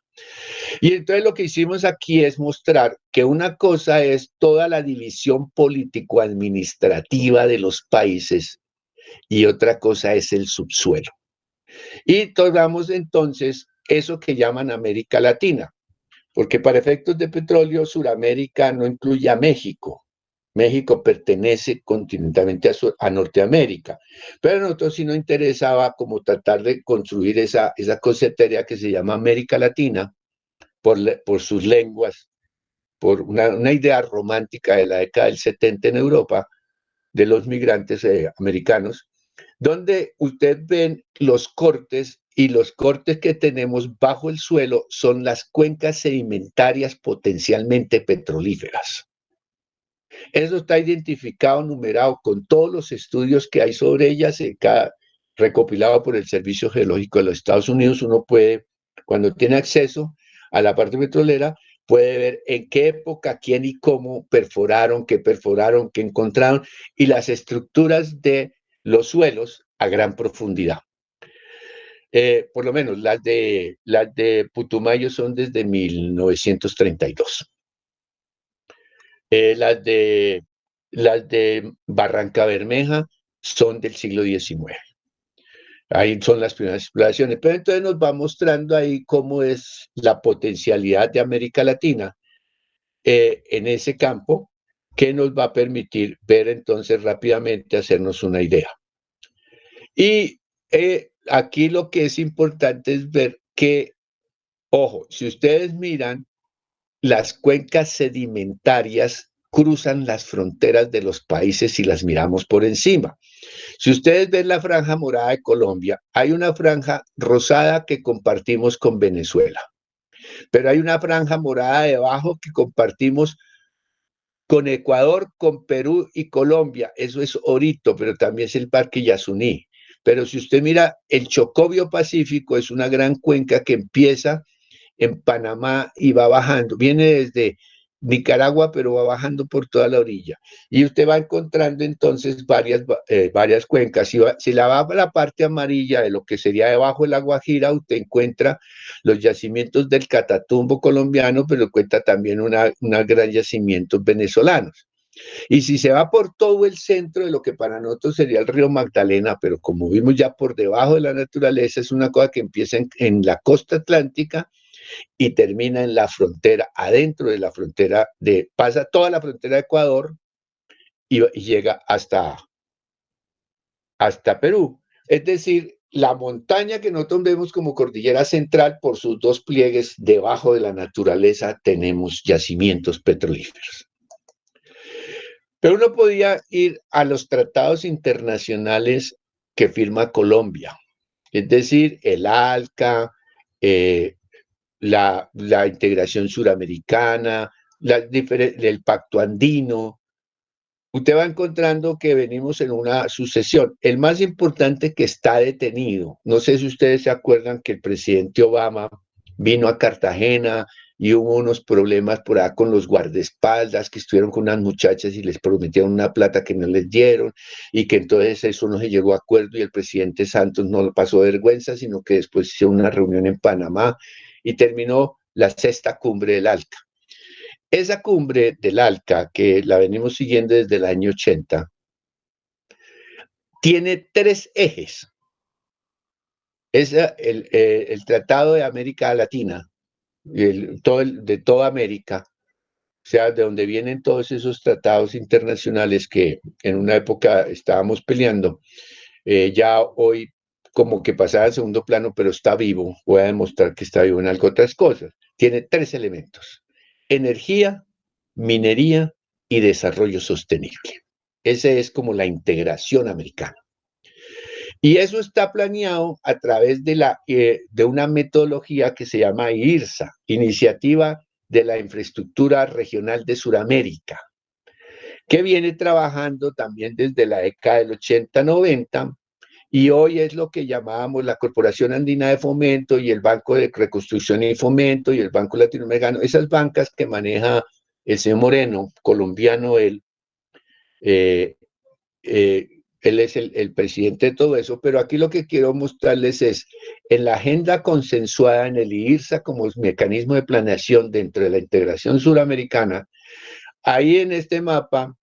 Y entonces lo que hicimos aquí es mostrar que una cosa es toda la división político-administrativa de los países y otra cosa es el subsuelo. Y tomamos entonces eso que llaman América Latina, porque para efectos de petróleo, Suramérica no incluye a México. México pertenece continentalmente a Norteamérica, pero a nosotros sí nos interesaba como tratar de construir esa cosa etérea que se llama América Latina por sus lenguas, por una idea romántica de la década del 70 en Europa, de los migrantes americanos, donde usted ven los cortes, y los cortes que tenemos bajo el suelo son las cuencas sedimentarias potencialmente petrolíferas. Eso está identificado, numerado, con todos los estudios que hay sobre ellas, recopilado por el Servicio Geológico de los Estados Unidos. Uno puede, cuando tiene acceso a la parte petrolera, puede ver en qué época, quién y cómo perforaron, qué encontraron, y las estructuras de los suelos a gran profundidad. Por lo menos las de Putumayo son desde 1932. Las de Barranca Bermeja son del siglo XIX. Ahí son las primeras exploraciones, pero entonces nos va mostrando ahí cómo es la potencialidad de América Latina en ese campo, que nos va a permitir ver entonces rápidamente, hacernos una idea. Y aquí lo que es importante es ver que, ojo, si ustedes miran, las cuencas sedimentarias cruzan las fronteras de los países si las miramos por encima. Si ustedes ven la franja morada de Colombia, hay una franja rosada que compartimos con Venezuela, pero hay una franja morada debajo que compartimos con Ecuador, con Perú y Colombia. Eso es Orito, pero también es el Parque Yasuní. Pero si usted mira, el Chocó Biopacífico es una gran cuenca que empieza en Panamá y va bajando. Viene Nicaragua, pero va bajando por toda la orilla. Y usted va encontrando entonces varias cuencas. Si la va a la parte amarilla de lo que sería debajo de la Guajira, usted encuentra los yacimientos del Catatumbo colombiano, pero encuentra también una gran yacimientos venezolanos. Y si se va por todo el centro de lo que para nosotros sería el río Magdalena, pero como vimos ya por debajo de la naturaleza, es una cosa que empieza en la costa atlántica y termina en la frontera, adentro de la frontera, pasa toda la frontera de Ecuador y llega hasta Perú. Es decir, la montaña que nosotros vemos como cordillera central, por sus dos pliegues, debajo de la naturaleza tenemos yacimientos petrolíferos. Pero uno podía ir a los tratados internacionales que firma Colombia, es decir, el ALCA, la integración suramericana, el Pacto Andino. Usted va encontrando que venimos en una sucesión. El más importante que está detenido, no sé si ustedes se acuerdan que el presidente Obama vino a Cartagena y hubo unos problemas por allá con los guardaespaldas que estuvieron con unas muchachas y les prometieron una plata que no les dieron y que entonces eso no se llegó a acuerdo y el presidente Santos no lo pasó vergüenza, sino que después hizo una reunión en Panamá y terminó la 6ª cumbre del ALCA. Esa cumbre del ALCA, que la venimos siguiendo desde el año 80, tiene 3 ejes. Es el Tratado de América Latina, de toda América, o sea, de donde vienen todos esos tratados internacionales que en una época estábamos peleando, ya hoy como que pasaba al segundo plano, pero está vivo. Voy a demostrar que está vivo en algo otras cosas. Tiene 3 elementos: energía, minería y desarrollo sostenible. Esa es como la integración americana. Y eso está planeado a través de una metodología que se llama IRSA, Iniciativa de la Infraestructura Regional de Sudamérica, que viene trabajando también desde la década del 80-90, y hoy es lo que llamábamos la Corporación Andina de Fomento y el Banco de Reconstrucción y Fomento y el Banco Latinoamericano, esas bancas que maneja el señor Moreno, colombiano él es el presidente de todo eso, pero aquí lo que quiero mostrarles es, en la agenda consensuada en el IRSA como mecanismo de planeación dentro de la integración suramericana, ahí en este mapa,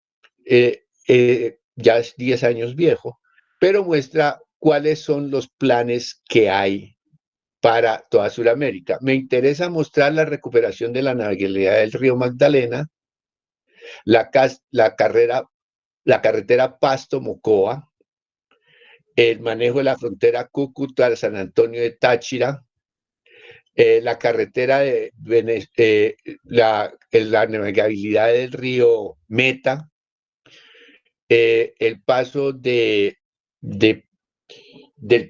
ya es 10 años viejo, pero muestra cuáles son los planes que hay para toda Sudamérica. Me interesa mostrar la recuperación de la navegabilidad del río Magdalena, la carretera Pasto-Mocoa, el manejo de la frontera Cúcuta-San Antonio de Táchira, la carretera la navegabilidad del río Meta, el paso del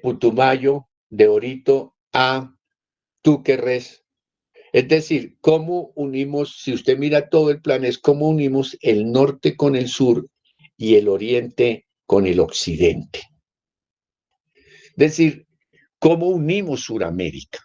Putumayo, de Orito a Túquerres. Es decir, cómo unimos, si usted mira todo el plan, es cómo unimos el norte con el sur y el oriente con el occidente. Es decir, cómo unimos Suramérica.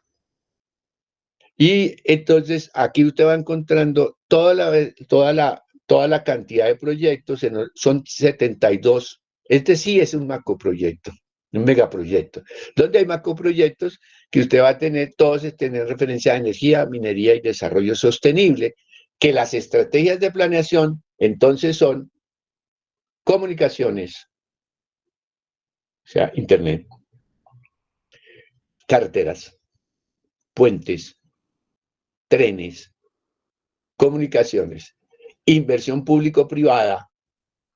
Y entonces aquí usted va encontrando toda la cantidad de proyectos, son 72. Este sí es un macroproyecto, un megaproyecto. Donde hay macroproyectos que usted va a tener, todos tener referencia a energía, minería y desarrollo sostenible, que las estrategias de planeación entonces son comunicaciones, o sea, internet, carreteras, puentes, trenes, comunicaciones, inversión público-privada,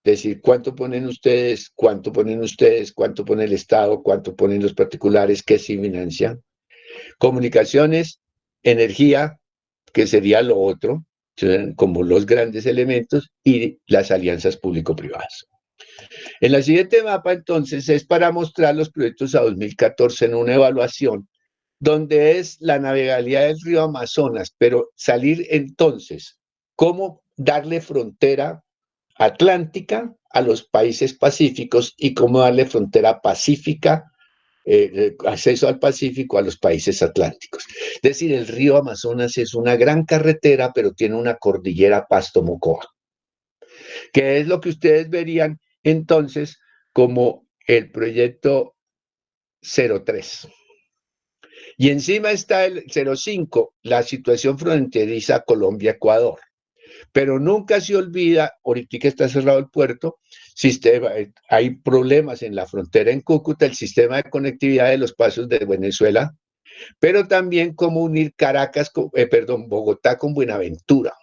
es decir, cuánto ponen ustedes, cuánto pone el Estado, cuánto ponen los particulares, qué se financian, comunicaciones, energía, que sería lo otro, como los grandes elementos, y las alianzas público-privadas. En la siguiente mapa, entonces, es para mostrar los proyectos a 2014 en una evaluación, donde es la navegabilidad del río Amazonas, pero salir entonces, cómo darle frontera atlántica a los países pacíficos y cómo darle frontera pacífica acceso al Pacífico a los países atlánticos. Es decir, el río Amazonas es una gran carretera, pero tiene una cordillera Pasto-Mocoa, que es lo que ustedes verían entonces como el proyecto 03. Y encima está el 05, la situación fronteriza Colombia-Ecuador. Pero nunca se olvida, ahorita que está cerrado el puerto, hay problemas en la frontera en Cúcuta, el sistema de conectividad de los pasos de Venezuela, pero también cómo unir Bogotá con Buenaventura.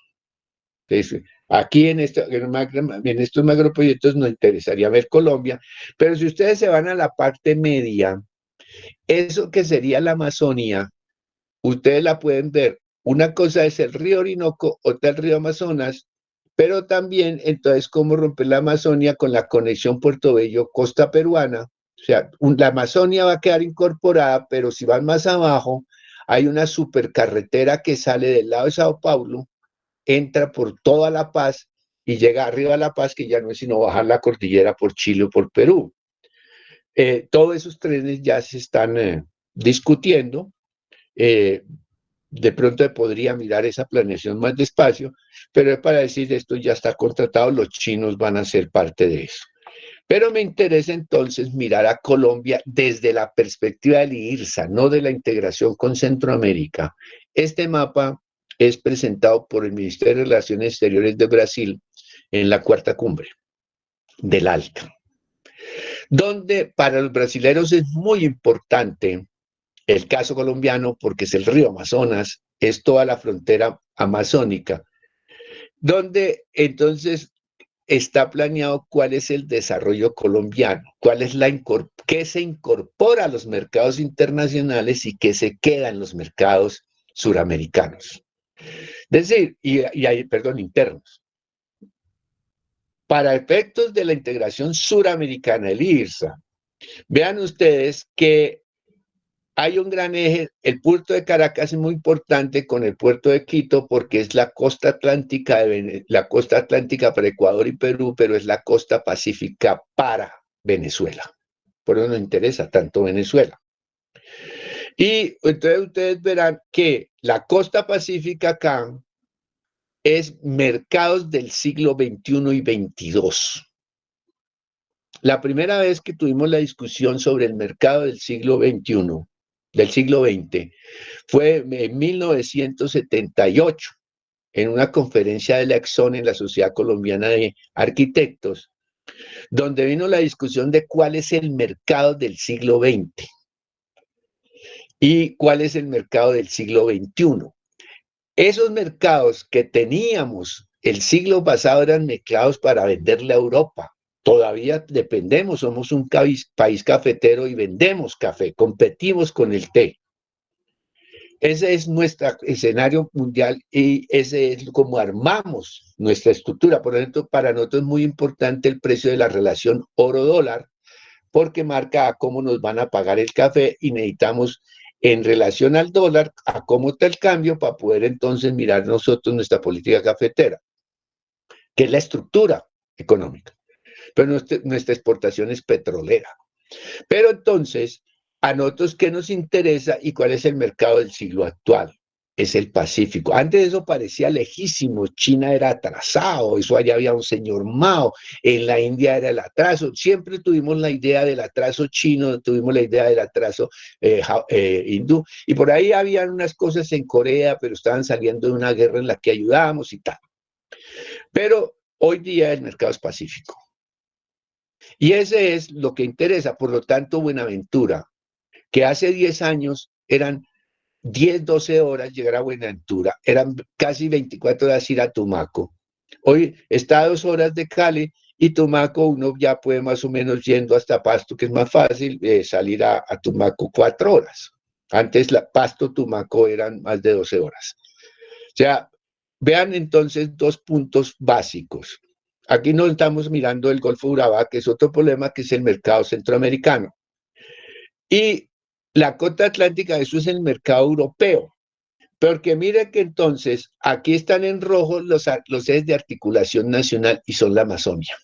Entonces, aquí en estos macroproyectos nos interesaría ver Colombia, pero si ustedes se van a la parte media, eso que sería la Amazonía, ustedes la pueden ver. Una cosa es el río Orinoco, otra el río Amazonas, pero también entonces cómo romper la Amazonia con la conexión Puerto Bello, costa peruana. O sea, la Amazonia va a quedar incorporada, pero si van más abajo, hay una supercarretera que sale del lado de Sao Paulo, entra por toda La Paz y llega arriba a La Paz, que ya no es sino bajar la cordillera por Chile o por Perú. Todos esos trenes ya se están discutiendo. De pronto podría mirar esa planeación más despacio, pero es para decir esto ya está contratado, los chinos van a ser parte de eso. Pero me interesa entonces mirar a Colombia desde la perspectiva del IRSA, no de la integración con Centroamérica. Este mapa es presentado por el Ministerio de Relaciones Exteriores de Brasil en la 4ª cumbre del ALCA, donde para los brasileños es muy importante el caso colombiano, porque es el río Amazonas, es toda la frontera amazónica, donde entonces está planeado cuál es el desarrollo colombiano, qué se incorpora a los mercados internacionales y qué se queda en los mercados suramericanos. Es decir, internos. Para efectos de la integración suramericana, el IRSA, vean ustedes que hay un gran eje. El puerto de Caracas es muy importante con el puerto de Quito porque es la costa atlántica para Ecuador y Perú, pero es la costa pacífica para Venezuela. Por eso nos interesa tanto Venezuela. Y entonces ustedes verán que la costa pacífica acá es mercados del siglo XXI y XXII. La primera vez que tuvimos la discusión sobre el mercado del siglo XXI, del siglo XX, fue en 1978, en una conferencia de la Exxon en la Sociedad Colombiana de Arquitectos, donde vino la discusión de cuál es el mercado del siglo XX y cuál es el mercado del siglo XXI. Esos mercados que teníamos el siglo pasado eran mezclados para venderle a Europa. Todavía dependemos, somos un país cafetero y vendemos café, competimos con el té. Ese es nuestro escenario mundial y ese es como armamos nuestra estructura. Por ejemplo, para nosotros es muy importante el precio de la relación oro-dólar porque marca a cómo nos van a pagar el café y necesitamos en relación al dólar a cómo está el cambio para poder entonces mirar nosotros nuestra política cafetera, que es la estructura económica. Pero nuestra exportación es petrolera. Pero entonces, a nosotros, ¿qué nos interesa y cuál es el mercado del siglo actual? Es el Pacífico. Antes de eso parecía lejísimo, China era atrasado, eso allá había un señor Mao, en la India era el atraso, siempre tuvimos la idea del atraso chino, tuvimos la idea del atraso hindú, y por ahí habían unas cosas en Corea, pero estaban saliendo de una guerra en la que ayudábamos y tal. Pero hoy día el mercado es pacífico. Y ese es lo que interesa. Por lo tanto, Buenaventura, que hace 10 años eran 10, 12 horas llegar a Buenaventura, eran casi 24 horas ir a Tumaco. Hoy está a 2 horas de Cali y Tumaco uno ya puede más o menos yendo hasta Pasto, que es más fácil salir a Tumaco 4 horas. Antes Pasto-Tumaco eran más de 12 horas. O sea, vean entonces 2 puntos básicos. Aquí no estamos mirando el Golfo de Urabá, que es otro problema, que es el mercado centroamericano. Y la costa atlántica, eso es el mercado europeo. Porque mire que entonces, aquí están en rojo los ejes de articulación nacional y son la Amazonia.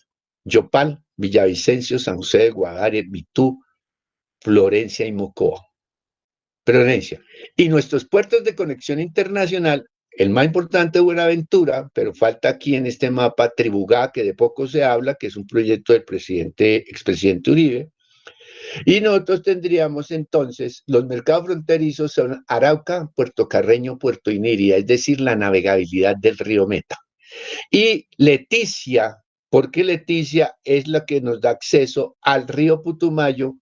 Yopal, Villavicencio, San José de Guaviare, Mitú, Florencia y Mocoa. Florencia. Y nuestros puertos de conexión internacional, el más importante es Buenaventura, pero falta aquí en este mapa Tribugá, que de poco se habla, que es un proyecto del expresidente Uribe. Y nosotros tendríamos entonces, los mercados fronterizos son Arauca, Puerto Carreño, Puerto Iniria, es decir, la navegabilidad del río Meta. Y Leticia, porque Leticia es la que nos da acceso al río Putumayo,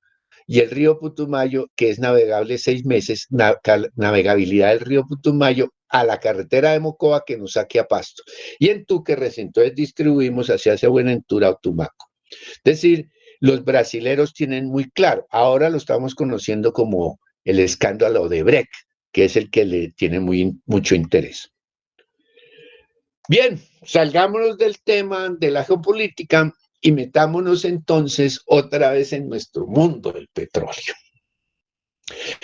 y el río Putumayo, que es navegable 6 meses, navegabilidad del río Putumayo a la carretera de Mocoa que nos saque a Pasto. Y en Túquerres, entonces distribuimos hacia Buenaventura o Tumaco. Es decir, los brasileros tienen muy claro, ahora lo estamos conociendo como el escándalo de Brecht, que es el que le tiene mucho interés. Bien, salgámonos del tema de la geopolítica y metámonos entonces otra vez en nuestro mundo del petróleo.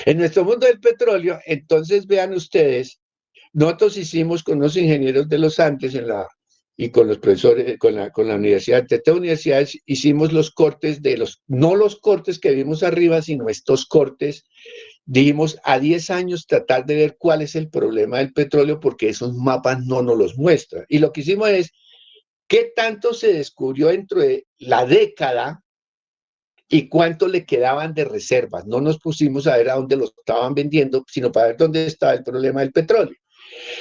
En nuestro mundo del petróleo, entonces vean ustedes, nosotros hicimos con los ingenieros de los Andes y con los profesores, con la universidad, de estas universidades, hicimos los cortes no los cortes que vimos arriba, sino estos cortes. Dijimos a 10 años tratar de ver cuál es el problema del petróleo, porque esos mapas no nos los muestran. Y lo que hicimos es, ¿qué tanto se descubrió dentro de la década y cuánto le quedaban de reservas? No nos pusimos a ver a dónde lo estaban vendiendo, sino para ver dónde estaba el problema del petróleo.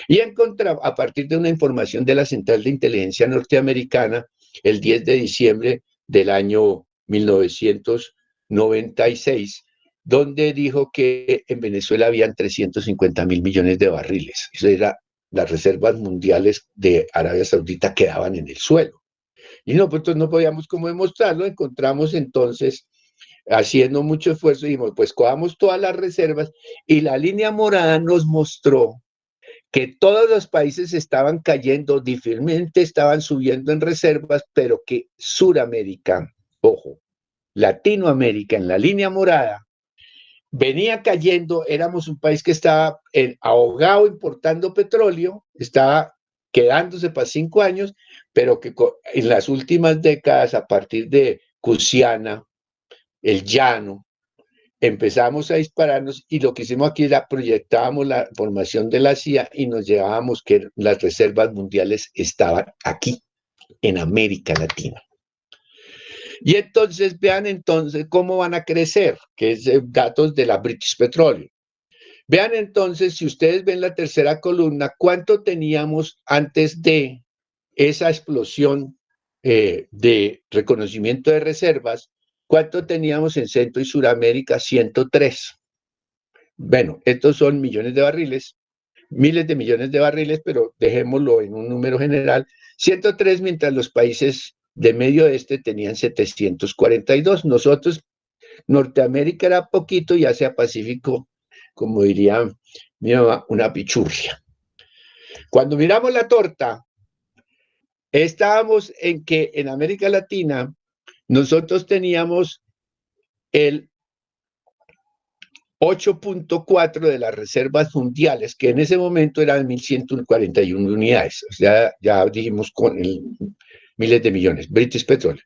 Y encontramos, a partir de una información de la Central de Inteligencia Norteamericana, el 10 de diciembre del año 1996, donde dijo que en Venezuela habían 350.000 millones de barriles. Eso era, las reservas mundiales de Arabia Saudita quedaban en el suelo. Y nosotros no podíamos cómo demostrarlo, encontramos entonces, haciendo mucho esfuerzo, dijimos, pues cojamos todas las reservas, y la línea morada nos mostró que todos los países estaban cayendo, difícilmente estaban subiendo en reservas, pero que Suramérica, ojo, Latinoamérica en la línea morada, venía cayendo. Éramos un país que estaba ahogado importando petróleo, estaba quedándose para 5 años, pero que en las últimas décadas, a partir de Cusiana, el Llano, empezamos a dispararnos, y lo que hicimos aquí era proyectábamos la formación de la CIA y nos llevábamos que las reservas mundiales estaban aquí, en América Latina. Y entonces vean entonces cómo van a crecer, que es datos de la British Petroleum. Vean entonces, si ustedes ven la tercera columna, cuánto teníamos antes de esa explosión de reconocimiento de reservas, cuánto teníamos en Centro y Suramérica. 103. Bueno, estos son millones de barriles, miles de millones de barriles, pero dejémoslo en un número general. 103, mientras los países de medio oeste tenían 742. Nosotros, Norteamérica era poquito, y Asia Pacífico, como diría mi mamá, una pichurria. Cuando miramos la torta, estábamos en que en América Latina nosotros teníamos el 8.4 de las reservas mundiales, que en ese momento eran 1.141 unidades. O sea, ya dijimos con miles de millones, British Petroleum.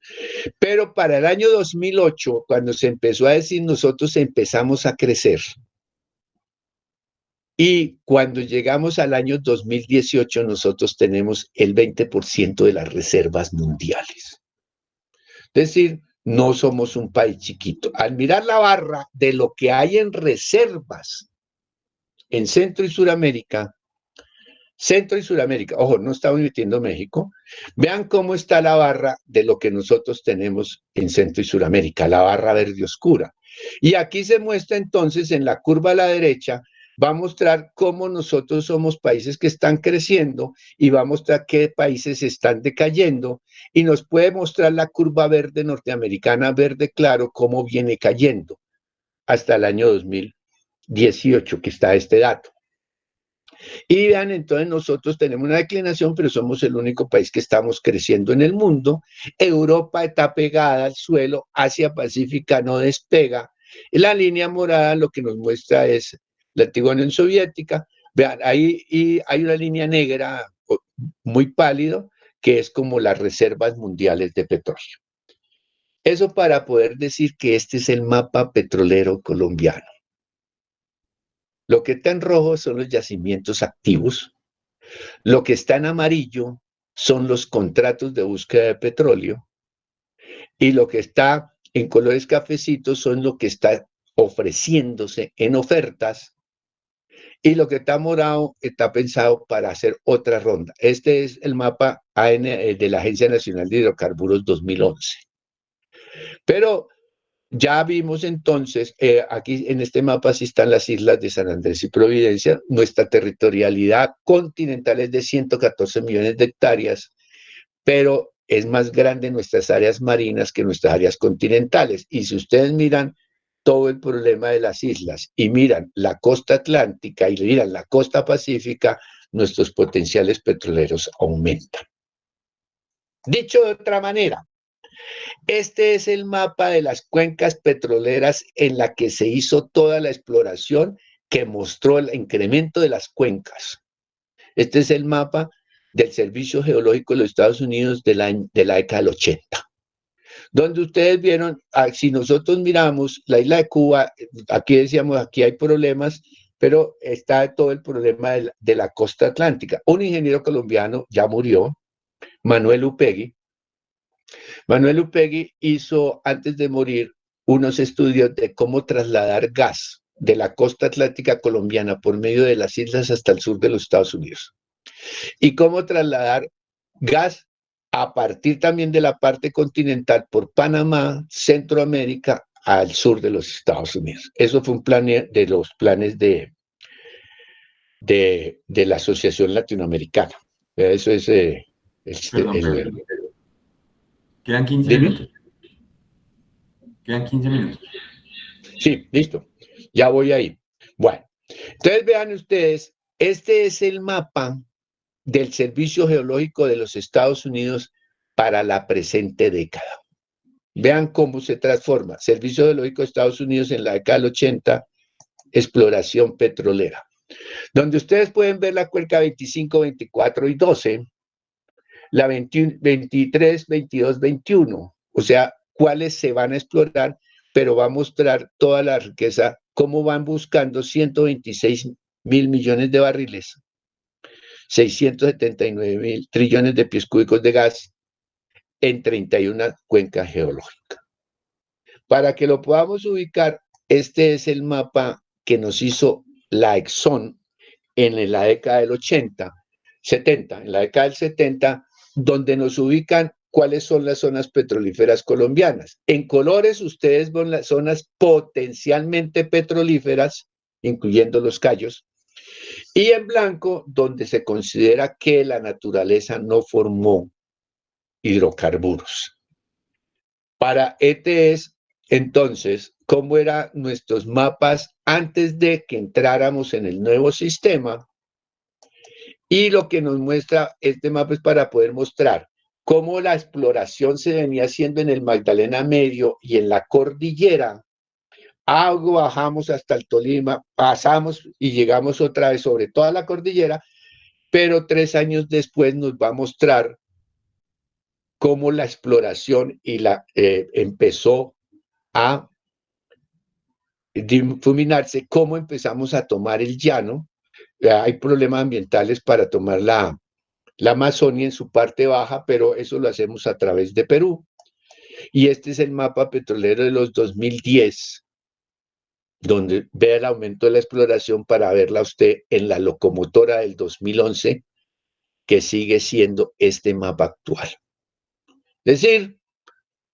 Pero para el año 2008, cuando se empezó a decir, nosotros empezamos a crecer. Y cuando llegamos al año 2018, nosotros tenemos el 20% de las reservas mundiales. Es decir, no somos un país chiquito. Al mirar la barra de lo que hay en reservas en Centro y Suramérica, ojo, no estamos metiendo México, vean cómo está la barra de lo que nosotros tenemos en Centro y Suramérica, la barra verde oscura. Y aquí se muestra entonces, en la curva a la derecha, va a mostrar cómo nosotros somos países que están creciendo, y va a mostrar qué países están decayendo, y nos puede mostrar la curva verde norteamericana, verde claro, cómo viene cayendo hasta el año 2018, que está este dato. Y vean, entonces nosotros tenemos una declinación, pero somos el único país que estamos creciendo en el mundo. Europa está pegada al suelo, Asia Pacífica no despega. La línea morada lo que nos muestra es la antigua Unión Soviética. Vean, ahí y hay una línea negra muy pálido, que es como las reservas mundiales de petróleo. Eso para poder decir que este es el mapa petrolero colombiano. Lo que está en rojo son los yacimientos activos. Lo que está en amarillo son los contratos de búsqueda de petróleo. Y lo que está en colores cafecitos son lo que está ofreciéndose en ofertas. Y lo que está morado está pensado para hacer otra ronda. Este es el mapa AN de la Agencia Nacional de Hidrocarburos 2011. Pero ya vimos entonces, aquí en este mapa sí están las islas de San Andrés y Providencia. Nuestra territorialidad continental es de 114 millones de hectáreas, pero es más grande nuestras áreas marinas que nuestras áreas continentales. Y si ustedes miran todo el problema de las islas y miran la costa atlántica y miran la costa pacífica, nuestros potenciales petroleros aumentan. Dicho de otra manera, este es el mapa de las cuencas petroleras en la que se hizo toda la exploración que mostró el incremento de las cuencas. Este es el mapa del Servicio Geológico de los Estados Unidos de la década del 80. Donde ustedes vieron, si nosotros miramos la isla de Cuba, aquí decíamos, aquí hay problemas, pero está todo el problema de la costa atlántica. Un ingeniero colombiano ya murió, Manuel Upegui. Manuel Upegui hizo, antes de morir, unos estudios de cómo trasladar gas de la costa atlántica colombiana por medio de las islas hasta el sur de los Estados Unidos. Y cómo trasladar gas a partir también de la parte continental por Panamá, Centroamérica, al sur de los Estados Unidos. Eso fue un plan de los planes de la Asociación Latinoamericana. Eso es Quedan 15 minutos. Quedan 15 minutos. Sí, listo. Ya voy ahí. Bueno, entonces vean ustedes, este es el mapa del Servicio Geológico de los Estados Unidos para la presente década. Vean cómo se transforma. Servicio Geológico de Estados Unidos en la década del 80, exploración petrolera. Donde ustedes pueden ver la cuenca 25, 24 y 12, la 23, 22, 21. O sea, cuáles se van a explorar, pero va a mostrar toda la riqueza, cómo van buscando 126 mil millones de barriles, 679 mil trillones de pies cúbicos de gas en 31 cuencas geológicas. Para que lo podamos ubicar, este es el mapa que nos hizo la Exxon en la década del 80, 70, en la década del 70, donde nos ubican cuáles son las zonas petrolíferas colombianas. En colores ustedes ven las zonas potencialmente petrolíferas, incluyendo los Cayos, y en blanco, donde se considera que la naturaleza no formó hidrocarburos. Para ETS, entonces, ¿cómo eran nuestros mapas antes de que entráramos en el nuevo sistema? Y lo que nos muestra este mapa es para poder mostrar cómo la exploración se venía haciendo en el Magdalena Medio y en la cordillera. Algo bajamos hasta el Tolima, pasamos y llegamos otra vez sobre toda la cordillera, pero 3 años después nos va a mostrar cómo la exploración empezó a difuminarse, cómo empezamos a tomar el llano. Hay problemas ambientales para tomar la Amazonia en su parte baja, pero eso lo hacemos a través de Perú. Y este es el mapa petrolero de los 2010, donde ve el aumento de la exploración para verla usted en la locomotora del 2011, que sigue siendo este mapa actual. Es decir,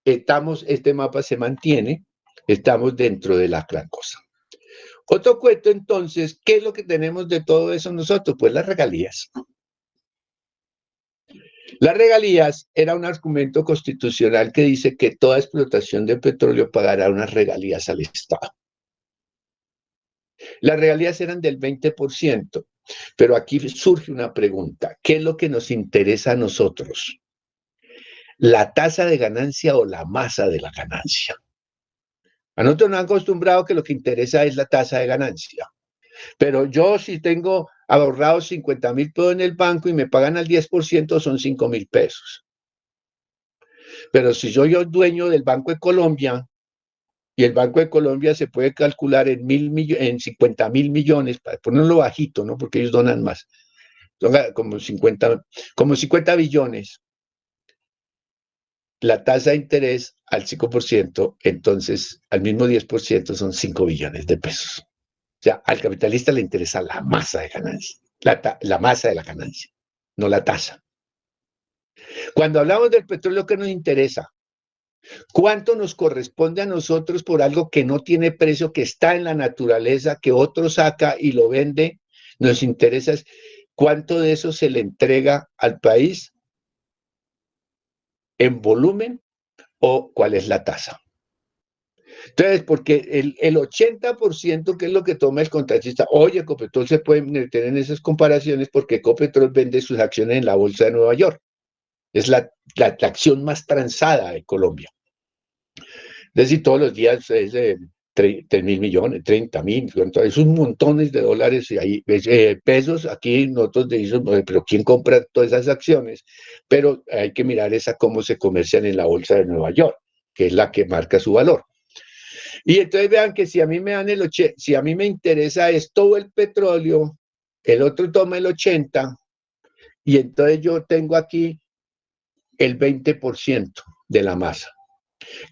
este mapa se mantiene, estamos dentro de la gran cosa. Otro cuento entonces, ¿qué es lo que tenemos de todo eso nosotros? Pues las regalías. Las regalías era un argumento constitucional que dice que toda explotación de petróleo pagará unas regalías al Estado. Las regalías eran del 20%, pero aquí surge una pregunta. ¿Qué es lo que nos interesa a nosotros? ¿La tasa de ganancia o la masa de la ganancia? A nosotros nos han acostumbrado que lo que interesa es la tasa de ganancia. Pero yo si tengo ahorrados 50.000 pesos en el banco y me pagan al 10%, son 5.000 pesos. Pero si soy yo dueño del Banco de Colombia, y el Banco de Colombia se puede calcular en 50.000 millones, para ponerlo bajito, ¿no? Porque ellos donan más. Como 50 billones. La tasa de interés al 5%, entonces al mismo 10% son 5 billones de pesos. O sea, al capitalista le interesa la masa de ganancia, la masa de la ganancia, no la tasa. Cuando hablamos del petróleo, ¿qué nos interesa? ¿Cuánto nos corresponde a nosotros por algo que no tiene precio, que está en la naturaleza, que otro saca y lo vende? Nos interesa cuánto de eso se le entrega al país en volumen o cuál es la tasa. Entonces, porque el 80%, que es lo que toma el contratista, oye, Ecopetrol se puede meter en esas comparaciones porque Ecopetrol vende sus acciones en la Bolsa de Nueva York. Es la acción más transada de Colombia. Es decir, todos los días es 3.000 millones, 30.000, esos montones de dólares y ahí, pesos. Aquí nosotros decimos, pero ¿quién compra todas esas acciones? Pero hay que mirar esa cómo se comercian en la Bolsa de Nueva York, que es la que marca su valor. Y entonces vean que si a mí me dan si a mí me interesa es todo el petróleo, el otro toma el 80%, y entonces yo tengo aquí el 20% de la masa,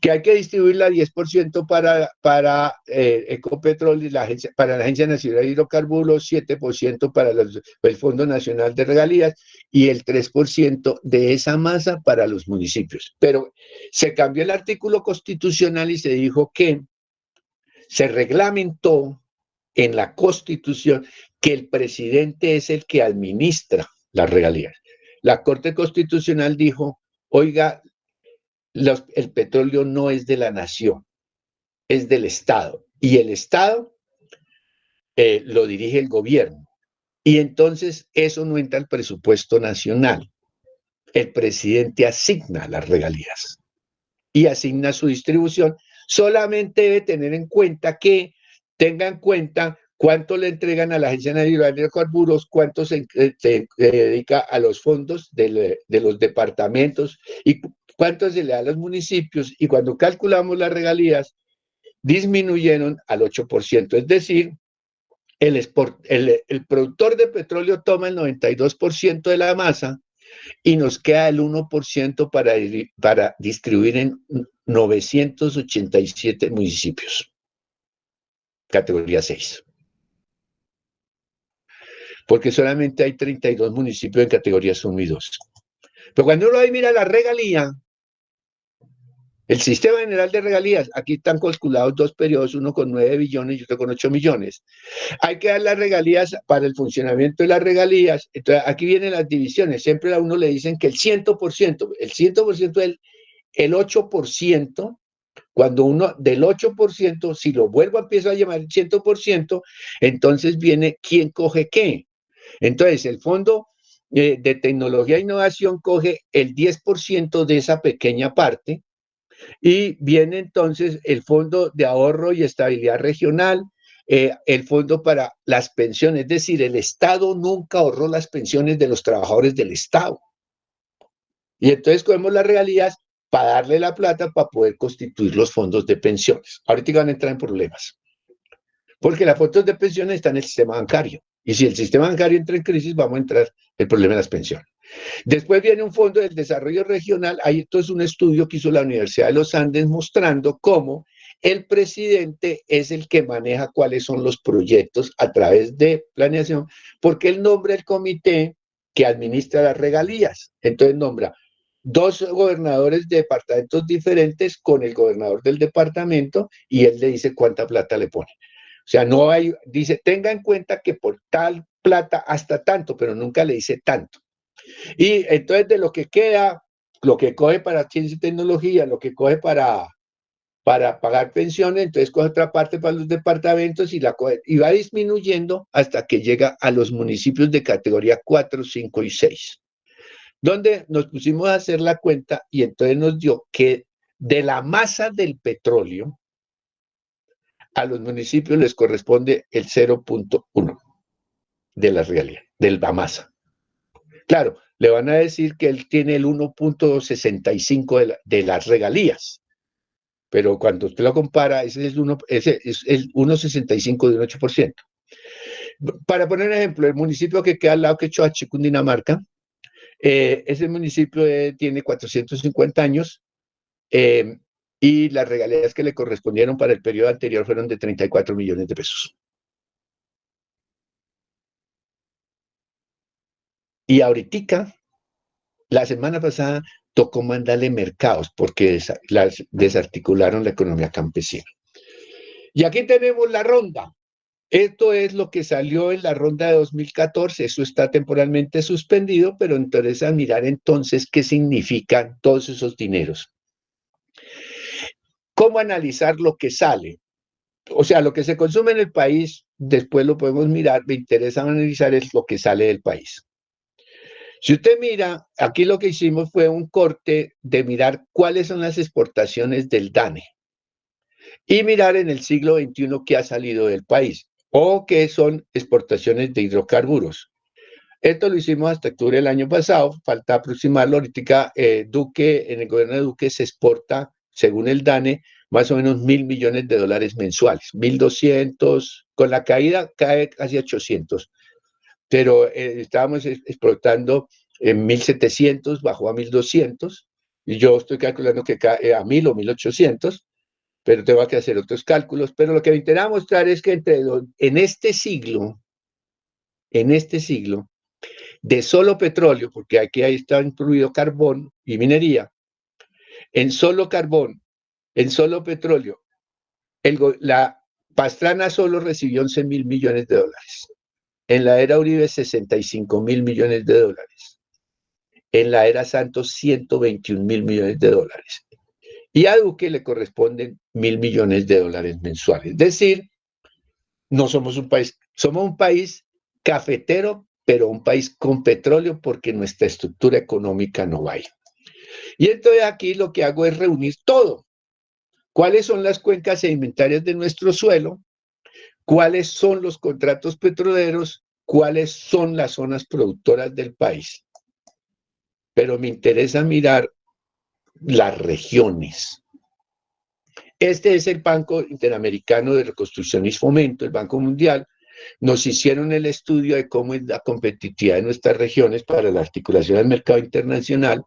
que hay que distribuirla 10% para Ecopetrol y para la Agencia Nacional de Hidrocarburos, 7% para el Fondo Nacional de Regalías y el 3% de esa masa para los municipios. Pero se cambió el artículo constitucional y se dijo que se reglamentó en la Constitución que el presidente es el que administra las regalías. La Corte Constitucional dijo, oiga, el petróleo no es de la nación, es del Estado. Y el Estado lo dirige el gobierno. Y entonces eso no entra al presupuesto nacional. El presidente asigna las regalías y asigna su distribución. Solamente debe tener en cuenta que tenga en cuenta cuánto le entregan a la Agencia Nacional de Hidrocarburos, cuánto se dedica a los fondos de los departamentos y cuánto se le da a los municipios. Y cuando calculamos las regalías, disminuyeron al 8%. Es decir, el productor de petróleo toma el 92% de la masa y nos queda el 1% para distribuir en 987 municipios, categoría 6. Porque solamente hay 32 municipios en categorías 1 y 2. Pero cuando uno ahí mira la regalía, el sistema general de regalías, aquí están calculados 2 periodos, uno con 9 billones y otro con 8 millones. Hay que dar las regalías para el funcionamiento de las regalías. Entonces, aquí vienen las divisiones. Siempre a uno le dicen que el 100% el 8%, cuando uno del 8%, si lo vuelvo a empezar a llamar el 100%, entonces viene quién coge qué. Entonces, el Fondo de Tecnología e Innovación coge el 10% de esa pequeña parte, y viene entonces el Fondo de Ahorro y Estabilidad Regional, el Fondo para las Pensiones. Es decir, el Estado nunca ahorró las pensiones de los trabajadores del Estado. Y entonces cogemos las regalías para darle la plata para poder constituir los fondos de pensiones. Ahorita van a entrar en problemas, porque las fondos de pensiones están en el sistema bancario. Y si el sistema bancario entra en crisis, vamos a entrar el problema de las pensiones. Después viene un fondo del desarrollo regional. Ahí esto es un estudio que hizo la Universidad de los Andes mostrando cómo el presidente es el que maneja cuáles son los proyectos a través de planeación, porque él nombra el comité que administra las regalías. Entonces nombra 2 gobernadores de departamentos diferentes con el gobernador del departamento y él le dice cuánta plata le pone. O sea, no hay, dice, tenga en cuenta que por tal plata hasta tanto, pero nunca le dice tanto. Y entonces de lo que queda, lo que coge para ciencia y tecnología, lo que coge para pagar pensiones, entonces coge otra parte para los departamentos y va disminuyendo hasta que llega a los municipios de categoría 4, 5 y 6, donde nos pusimos a hacer la cuenta y entonces nos dio que de la masa del petróleo, a los municipios les corresponde el 0.1 de la realidad, de la masa. Claro, le van a decir que él tiene el 1.65 de las regalías. Pero cuando usted lo compara, ese es el 1.65 de un 8%. Para poner un ejemplo, el municipio que queda al lado, que es Choachi, Cundinamarca, ese municipio tiene 450 años y las regalías que le correspondieron para el periodo anterior fueron de 34 millones de pesos. Y ahorita, la semana pasada, tocó mandarle mercados porque desarticularon la economía campesina. Y aquí tenemos la ronda. Esto es lo que salió en la ronda de 2014. Eso está temporalmente suspendido, pero interesa mirar entonces qué significan todos esos dineros. ¿Cómo analizar lo que sale? O sea, lo que se consume en el país, después lo podemos mirar, me interesa analizar es lo que sale del país. Si usted mira, aquí lo que hicimos fue un corte de mirar cuáles son las exportaciones del DANE y mirar en el siglo XXI qué ha salido del país o qué son exportaciones de hidrocarburos. Esto lo hicimos hasta octubre del año pasado, falta aproximarlo. Ahorita Duque, en el gobierno de Duque se exporta, según el DANE, más o menos 1.000 millones de dólares mensuales, 1.200, con la caída cae casi a 800. Pero estábamos exportando en 1.700, bajó a 1.200, y yo estoy calculando que cae a 1.000 o 1.800, pero tengo que hacer otros cálculos. Pero lo que me interesa mostrar es que en este siglo, de solo petróleo, porque aquí ahí está incluido carbón y minería, en solo carbón, en solo petróleo, la Pastrana solo recibió 11.000 millones de dólares. En la era Uribe, 65.000 millones de dólares. En la era Santos, 121.000 millones de dólares. Y a Duque le corresponden 1.000 millones de dólares mensuales. Es decir, no somos un país, somos un país cafetero, pero un país con petróleo porque nuestra estructura económica no va ahí. Y entonces aquí lo que hago es reunir todo. ¿Cuáles son las cuencas sedimentarias de nuestro suelo? ¿Cuáles son los contratos petroleros? ¿Cuáles son las zonas productoras del país? Pero me interesa mirar las regiones. Este es el Banco Interamericano de Reconstrucción y Fomento, el Banco Mundial. Nos hicieron el estudio de cómo es la competitividad de nuestras regiones para la articulación del mercado internacional.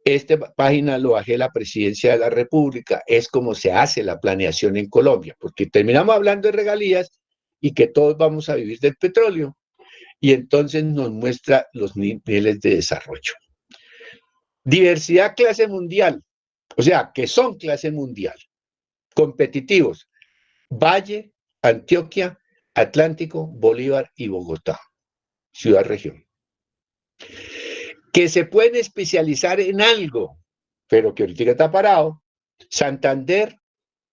Esta página lo bajé la Presidencia de la República, es como se hace la planeación en Colombia, porque terminamos hablando de regalías y que todos vamos a vivir del petróleo, y entonces nos muestra los niveles de desarrollo. Diversidad clase mundial, o sea, que son clase mundial, competitivos, Valle, Antioquia, Atlántico, Bolívar y Bogotá, ciudad-región. Que se pueden especializar en algo, pero que ahorita está parado. Santander,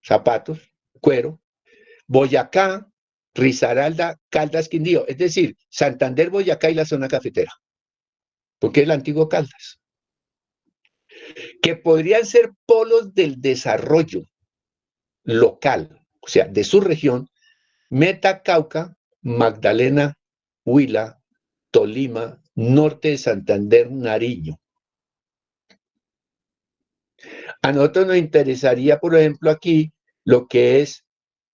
zapatos, cuero. Boyacá, Risaralda, Caldas, Quindío. Es decir, Santander, Boyacá y la zona cafetera, porque es el antiguo Caldas. Que podrían ser polos del desarrollo local, o sea, de su región, Meta, Cauca, Magdalena, Huila, Tolima, norte de Santander, Nariño. A nosotros nos interesaría, por ejemplo, aquí, lo que es,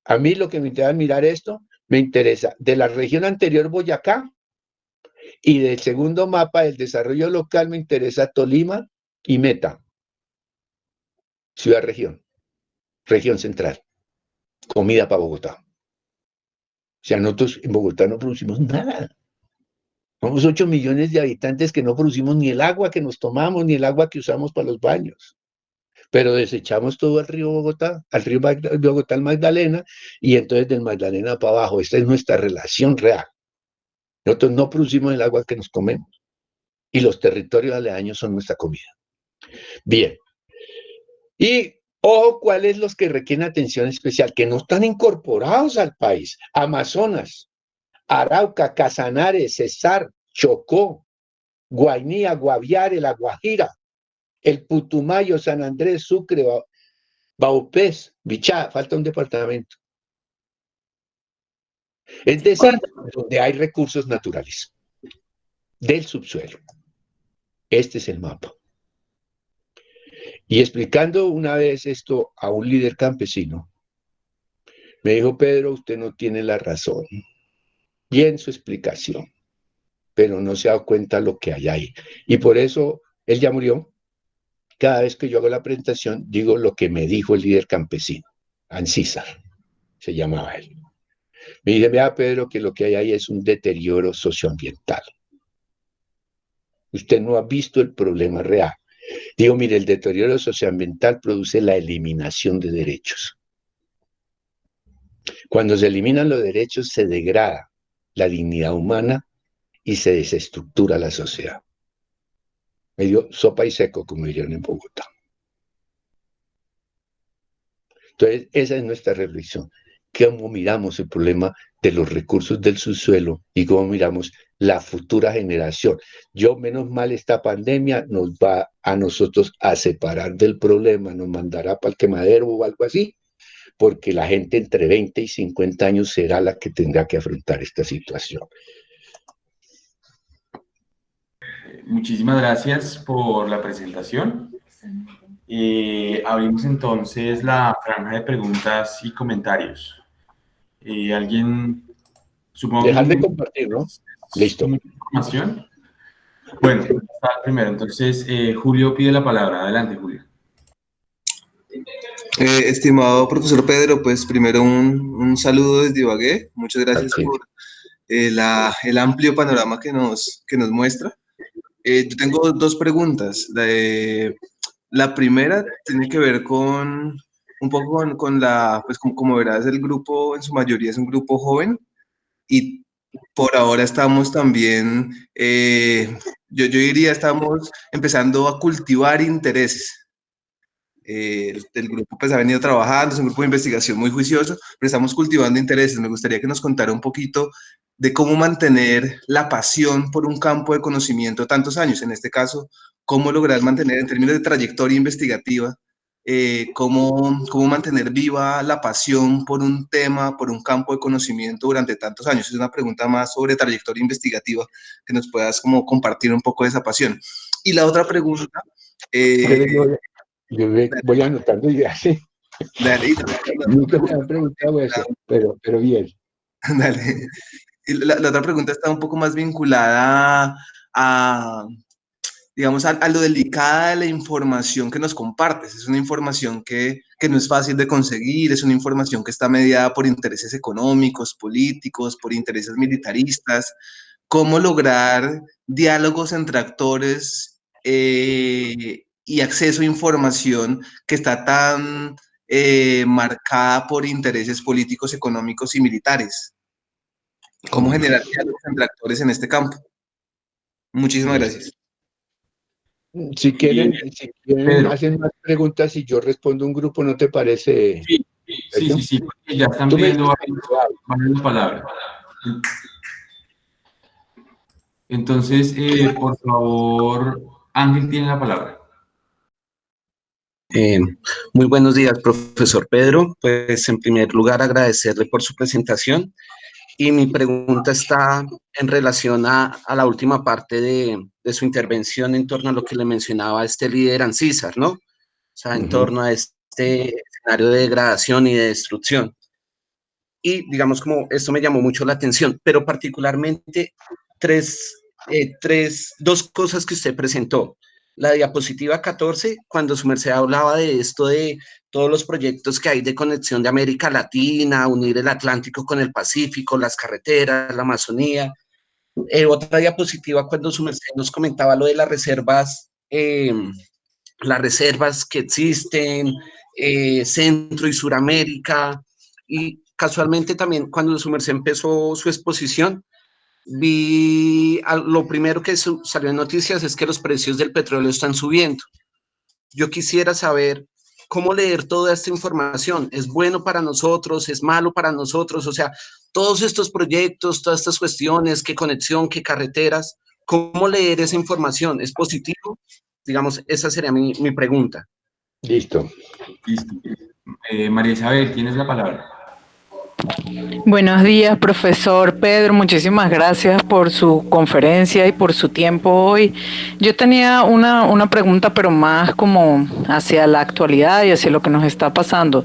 a mí lo que me interesa mirar esto, me interesa de la región anterior Boyacá y del segundo mapa del desarrollo local me interesa Tolima y Meta, ciudad-región, región central, comida para Bogotá. O sea, nosotros en Bogotá no producimos nada. Somos 8 millones de habitantes que no producimos ni el agua que nos tomamos, ni el agua que usamos para los baños. Pero desechamos todo al río Bogotá, Bogotá al Magdalena, y entonces del Magdalena para abajo. Esta es nuestra relación real. Nosotros no producimos el agua que nos comemos, y los territorios aledaños son nuestra comida. Bien. Y ojo, ¿cuáles los que requieren atención especial? Que no están incorporados al país. Amazonas, Arauca, Casanare, Cesar, Chocó, Guainía, Guaviare, La Guajira, el Putumayo, San Andrés, Sucre, Baupés, Bichá, falta un departamento. Es decir, donde hay recursos naturales del subsuelo. Este es el mapa. Y explicando una vez esto a un líder campesino, me dijo: Pedro, usted no tiene la razón. Bien su explicación, pero no se ha dado cuenta lo que hay ahí. Y por eso él ya murió. Cada vez que yo hago la presentación, digo lo que me dijo el líder campesino, Ancísar, se llamaba él. Me dice: vea, Pedro, que lo que hay ahí es un deterioro socioambiental. Usted no ha visto el problema real. Digo, mire, el deterioro socioambiental produce la eliminación de derechos. Cuando se eliminan los derechos, se degrada la dignidad humana y se desestructura la sociedad. Medio sopa y seco, como dirían en Bogotá. Entonces, esa es nuestra reflexión. Cómo miramos el problema de los recursos del subsuelo y cómo miramos la futura generación. Menos mal, esta pandemia nos va a nosotros a separar del problema, nos mandará para el quemadero o algo así, porque la gente entre 20 y 50 años será la que tendrá que afrontar esta situación. Muchísimas gracias por la presentación. Abrimos entonces la franja de preguntas y comentarios. ¿Alguien? Supongo Dejar de compartir, ¿no? Listo. Mucha información. Bueno, está primero. Entonces, Julio pide la palabra. Adelante, Julio. Estimado profesor Pedro, pues primero un saludo desde Ibagué. Muchas gracias por el amplio panorama que nos muestra. Yo tengo dos preguntas. La primera tiene que ver con un poco con la, pues como verás, el grupo en su mayoría es un grupo joven y por ahora estamos también, yo diría, estamos empezando a cultivar intereses. El grupo pues ha venido trabajando, es un grupo de investigación muy juicioso, pero estamos cultivando intereses. Me gustaría que nos contara un poquito de cómo mantener la pasión por un campo de conocimiento tantos años. En este caso, cómo lograr mantener en términos de trayectoria investigativa, cómo mantener viva la pasión por un tema, por un campo de conocimiento durante tantos años. Es una pregunta más sobre trayectoria investigativa, que nos puedas como compartir un poco de esa pasión. Y la otra pregunta... Yo voy anotando ideas, ¿sí? Dale. Nunca me han preguntado eso, pero bien. Dale. Y la otra pregunta está un poco más vinculada digamos, a lo delicada de la información que nos compartes. Es una información que no es fácil de conseguir, es una información que está mediada por intereses económicos, políticos, por intereses militaristas. ¿Cómo lograr diálogos entre actores y acceso a información que está tan marcada por intereses políticos, económicos y militares? ¿Cómo generar diálogos entre actores en este campo? Muchísimas gracias. Si quieren hacen más preguntas y yo respondo un grupo, ¿no te parece? Sí, porque ya están pidiendo varias palabras. Entonces, por favor, Ángel tiene la palabra. Muy buenos días, profesor Pedro. Pues, en primer lugar, agradecerle por su presentación. Y mi pregunta está en relación a la última parte de su intervención en torno a lo que le mencionaba este líder Ancísar, ¿no? O sea, en torno a este escenario de degradación y de destrucción. Y, digamos, como esto me llamó mucho la atención, pero particularmente dos cosas que usted presentó. La diapositiva 14, cuando su merced hablaba de esto de todos los proyectos que hay de conexión de América Latina, unir el Atlántico con el Pacífico, las carreteras, la Amazonía. Otra diapositiva cuando su merced nos comentaba lo de las reservas que existen, Centro y Suramérica, y casualmente también cuando su merced empezó su exposición, vi lo primero que salió en noticias es que los precios del petróleo están subiendo. Yo quisiera saber cómo leer toda esta información. ¿Es bueno para nosotros? ¿Es malo para nosotros? O sea, todos estos proyectos, todas estas cuestiones, qué conexión, qué carreteras, ¿cómo leer esa información? ¿Es positivo? Digamos, esa sería mi pregunta. Listo. María Isabel, tienes la palabra. Buenos días, profesor Pedro. Muchísimas gracias por su conferencia y por su tiempo hoy. Yo tenía una pregunta, pero más como hacia la actualidad y hacia lo que nos está pasando.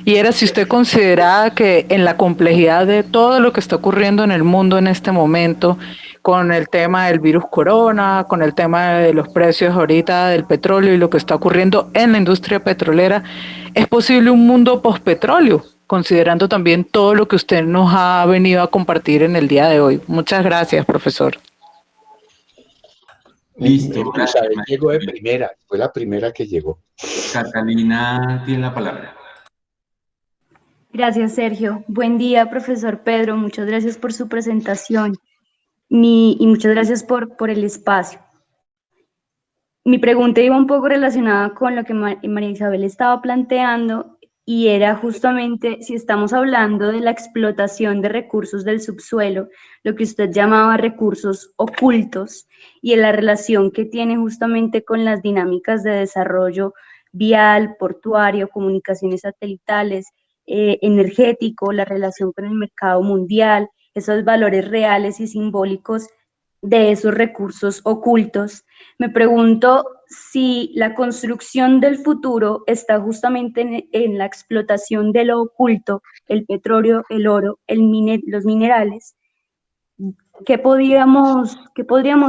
Y era si usted consideraba que en la complejidad de todo lo que está ocurriendo en el mundo en este momento, con el tema del virus corona, con el tema de los precios ahorita del petróleo y lo que está ocurriendo en la industria petrolera, ¿es posible un mundo postpetróleo? Considerando también todo lo que usted nos ha venido a compartir en el día de hoy. Muchas gracias, profesor. Listo. Isabel llegó de primera, fue la primera que llegó. Catalina tiene la palabra. Gracias, Sergio. Buen día, profesor Pedro. Muchas gracias por su presentación y muchas gracias por el espacio. Mi pregunta iba un poco relacionada con lo que María Isabel estaba planteando y era justamente si estamos hablando de la explotación de recursos del subsuelo, lo que usted llamaba recursos ocultos, y en la relación que tiene justamente con las dinámicas de desarrollo vial, portuario, comunicaciones satelitales, energético, la relación con el mercado mundial, esos valores reales y simbólicos de esos recursos ocultos. Me pregunto si la construcción del futuro está justamente en la explotación de lo oculto, el petróleo, el oro, los minerales. ¿Qué podríamos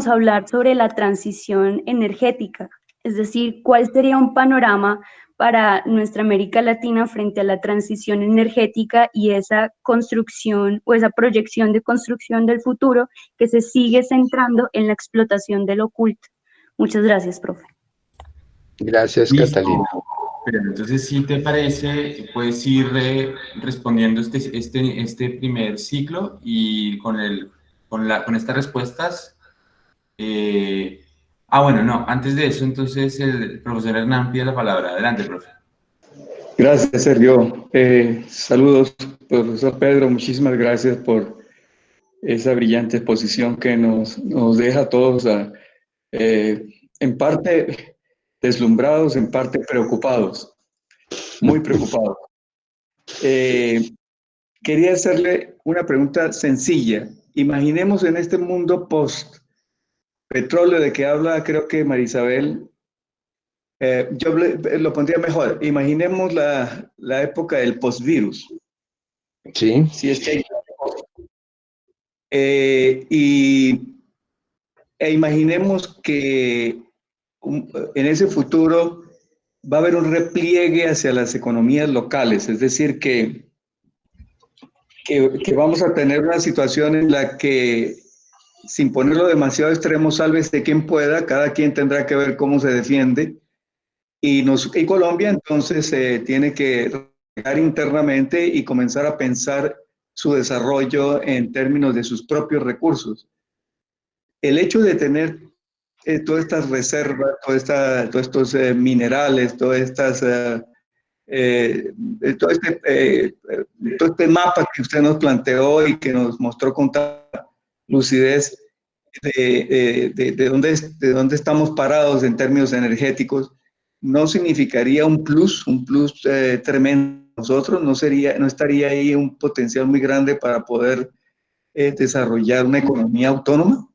hablar sobre la transición energética? Es decir, ¿cuál sería un panorama para nuestra América Latina frente a la transición energética y esa construcción o esa proyección de construcción del futuro que se sigue centrando en la explotación del oculto? Muchas gracias, profe. Gracias, Listo. Catalina. Pero entonces, si te parece, puedes ir respondiendo este primer ciclo y con estas respuestas. Bueno, no, antes de eso, entonces el profesor Hernán pide la palabra. Adelante, profe. Gracias, Sergio. Saludos, profesor Pedro. Muchísimas gracias por esa brillante exposición que nos deja a todos en parte deslumbrados, en parte preocupados, muy preocupados. Quería hacerle una pregunta sencilla. Imaginemos en este mundo post-petróleo de que habla, creo que María Isabel, yo lo pondría mejor. Imaginemos la época del post-virus. Sí. Si es que hay... imaginemos que en ese futuro va a haber un repliegue hacia las economías locales, es decir, que vamos a tener una situación en la que, sin ponerlo demasiado extremo, sálvese quien pueda, cada quien tendrá que ver cómo se defiende, y Colombia entonces tiene que regar internamente y comenzar a pensar su desarrollo en términos de sus propios recursos. El hecho de tener todas estas reservas, todos estos minerales, todo este mapa que usted nos planteó y que nos mostró con tanta lucidez de dónde estamos parados en términos energéticos, no significaría un plus tremendo para nosotros, no estaría ahí un potencial muy grande para poder desarrollar una economía autónoma.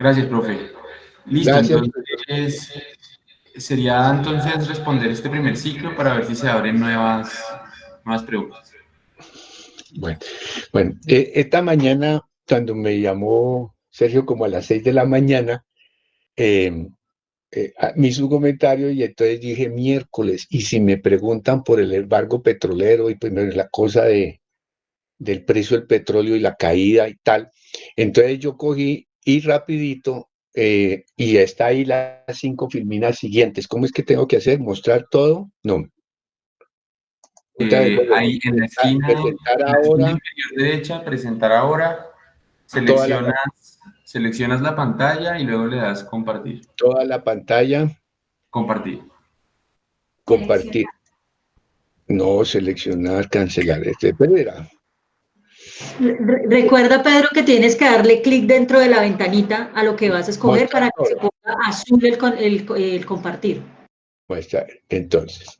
Gracias, profe. Listo, Gracias. entonces sería entonces responder este primer ciclo para ver si se abren nuevas preguntas. Bueno, esta mañana, cuando me llamó Sergio como a las 6 de la mañana, me hizo un comentario y entonces dije miércoles, y si me preguntan por el embargo petrolero y pues la cosa del precio del petróleo y la caída y tal, entonces yo cogí y rapidito, y está ahí las 5 filminas siguientes. ¿Cómo es que tengo que hacer? ¿Mostrar todo? No. Ahí en la esquina inferior derecha, presentar ahora, seleccionas la pantalla y luego le das compartir. Toda la pantalla. Compartir. Compartir. No, seleccionar, cancelar. Espera. Recuerda, Pedro, que tienes que darle clic dentro de la ventanita a lo que vas a escoger para que se ponga azul el compartir. Muestra, entonces.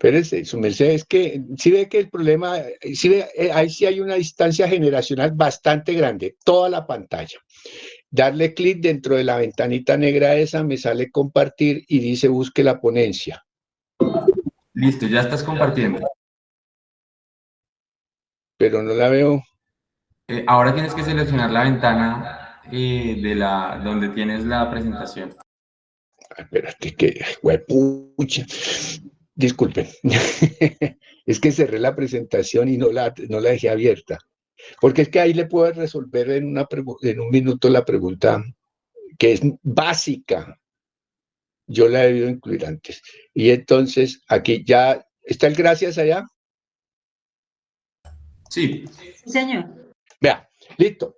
Espérese, su merced, es que si ve que el problema, si ve, ahí sí hay una distancia generacional bastante grande, toda la pantalla. Darle clic dentro de la ventanita negra esa, me sale compartir y dice busque la ponencia. Listo, ya estás compartiendo. Pero no la veo. Ahora tienes que seleccionar la ventana donde tienes la presentación. Espérate, que huepucha. Disculpen. Es que cerré la presentación y no la dejé abierta. Porque es que ahí le puedo resolver en un minuto la pregunta que es básica. Yo la he debido incluir antes. Y entonces, aquí ya está el gracias allá. Sí. Sí, señor. Vea, listo.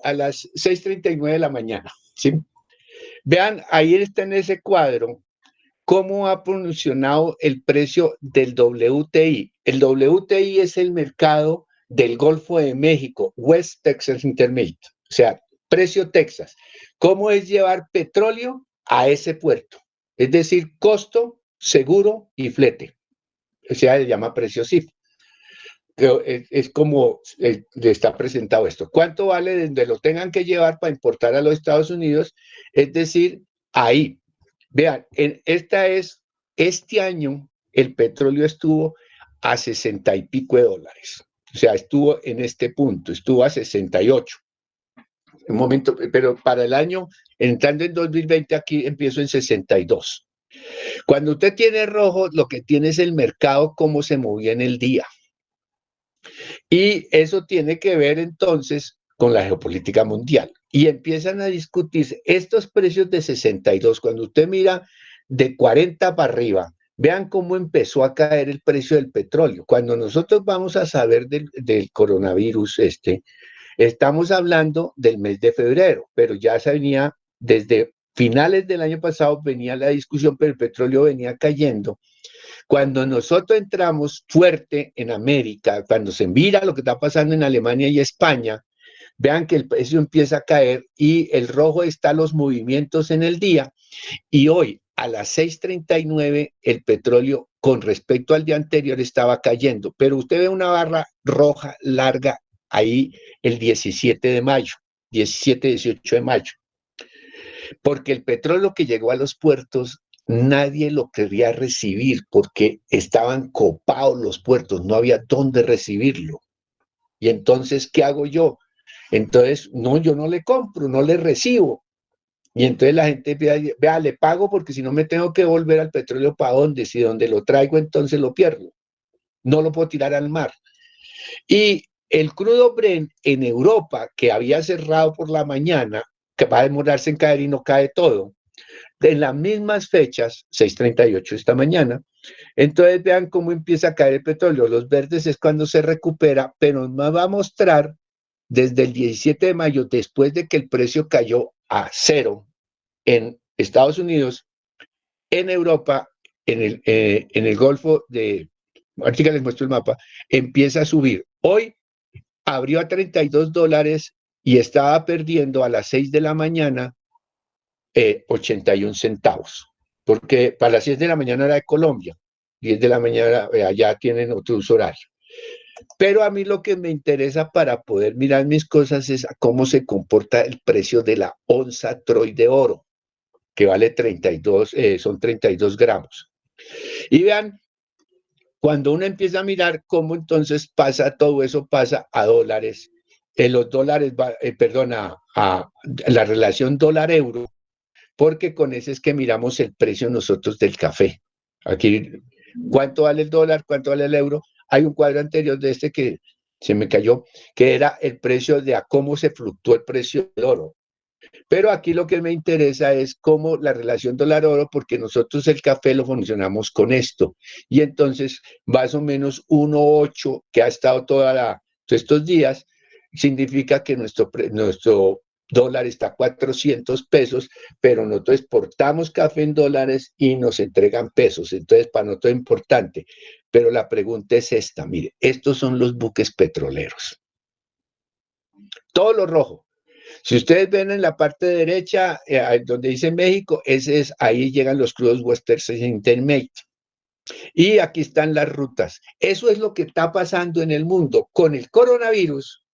A las 6:39 de la mañana, ¿sí? Vean, ahí está en ese cuadro cómo ha pronunciado el precio del WTI. El WTI es el mercado del Golfo de México, West Texas Intermediate, o sea, precio Texas. ¿Cómo es llevar petróleo a ese puerto? Es decir, costo, seguro y flete. O sea, se llama precio CIF. Es como le está presentado esto. ¿Cuánto vale donde lo tengan que llevar para importar a los Estados Unidos? Es decir, ahí. Vean, este año el petróleo estuvo a 60 y pico de dólares. O sea, estuvo en este punto, estuvo a 68. Un momento, pero para el año, entrando en 2020, aquí empiezo en 62. Cuando usted tiene rojo, lo que tiene es el mercado, cómo se movía en el día. Y eso tiene que ver entonces con la geopolítica mundial. Y empiezan a discutirse estos precios de 62. Cuando usted mira de 40 para arriba, vean cómo empezó a caer el precio del petróleo. Cuando nosotros vamos a saber del coronavirus, estamos hablando del mes de febrero, pero ya se venía desde finales del año pasado, venía la discusión, pero el petróleo venía cayendo. Cuando nosotros entramos fuerte en América, cuando se mira lo que está pasando en Alemania y España, vean que el precio empieza a caer y el rojo está los movimientos en el día. Y hoy a las 6:39 el petróleo con respecto al día anterior estaba cayendo, pero usted ve una barra roja larga ahí el 17 de mayo, 17, 18 de mayo, porque el petróleo que llegó a los puertos nadie lo quería recibir porque estaban copados los puertos, no había dónde recibirlo. Y entonces, ¿qué hago yo? Entonces, no, yo no le compro, no le recibo. Y entonces la gente vea, le pago porque si no me tengo que volver al petróleo, ¿para dónde? Si donde lo traigo, entonces lo pierdo. No lo puedo tirar al mar. Y el crudo Brent en Europa, que había cerrado por la mañana, que va a demorarse en caer y no cae todo, en las mismas fechas, 6:38 esta mañana, entonces vean cómo empieza a caer el petróleo. Los verdes es cuando se recupera, pero nos va a mostrar desde el 17 de mayo, después de que el precio cayó a 0 en Estados Unidos, en Europa, en el Golfo de, ahorita les muestro el mapa, empieza a subir. Hoy abrió a 32 dólares y estaba perdiendo a las 6 de la mañana 81 centavos, porque para las 6 de la mañana era de Colombia, 10 de la mañana allá tienen otro uso horario. Pero a mí lo que me interesa para poder mirar mis cosas es cómo se comporta el precio de la onza Troy de oro, que vale 32, son 32 gramos. Y vean, cuando uno empieza a mirar cómo entonces pasa todo eso, pasa a dólares, los dólares, a la relación dólar-euro, porque con ese es que miramos el precio nosotros del café. Aquí, ¿cuánto vale el dólar? ¿Cuánto vale el euro? Hay un cuadro anterior de este que se me cayó, que era el precio de a cómo se fluctuó el precio del oro. Pero aquí lo que me interesa es cómo la relación dólar-oro, porque nosotros el café lo funcionamos con esto. Y entonces, más o menos 1.8, que ha estado todos estos días, significa que nuestro dólar está a 400 pesos, pero nosotros exportamos café en dólares y nos entregan pesos. Entonces, para nosotros es importante. Pero la pregunta es esta, mire, estos son los buques petroleros. Todo lo rojo. Si ustedes ven en la parte derecha, donde dice México, ahí llegan los crudos Western Intermediate. Y aquí están las rutas. Eso es lo que está pasando en el mundo. Con el coronavirus,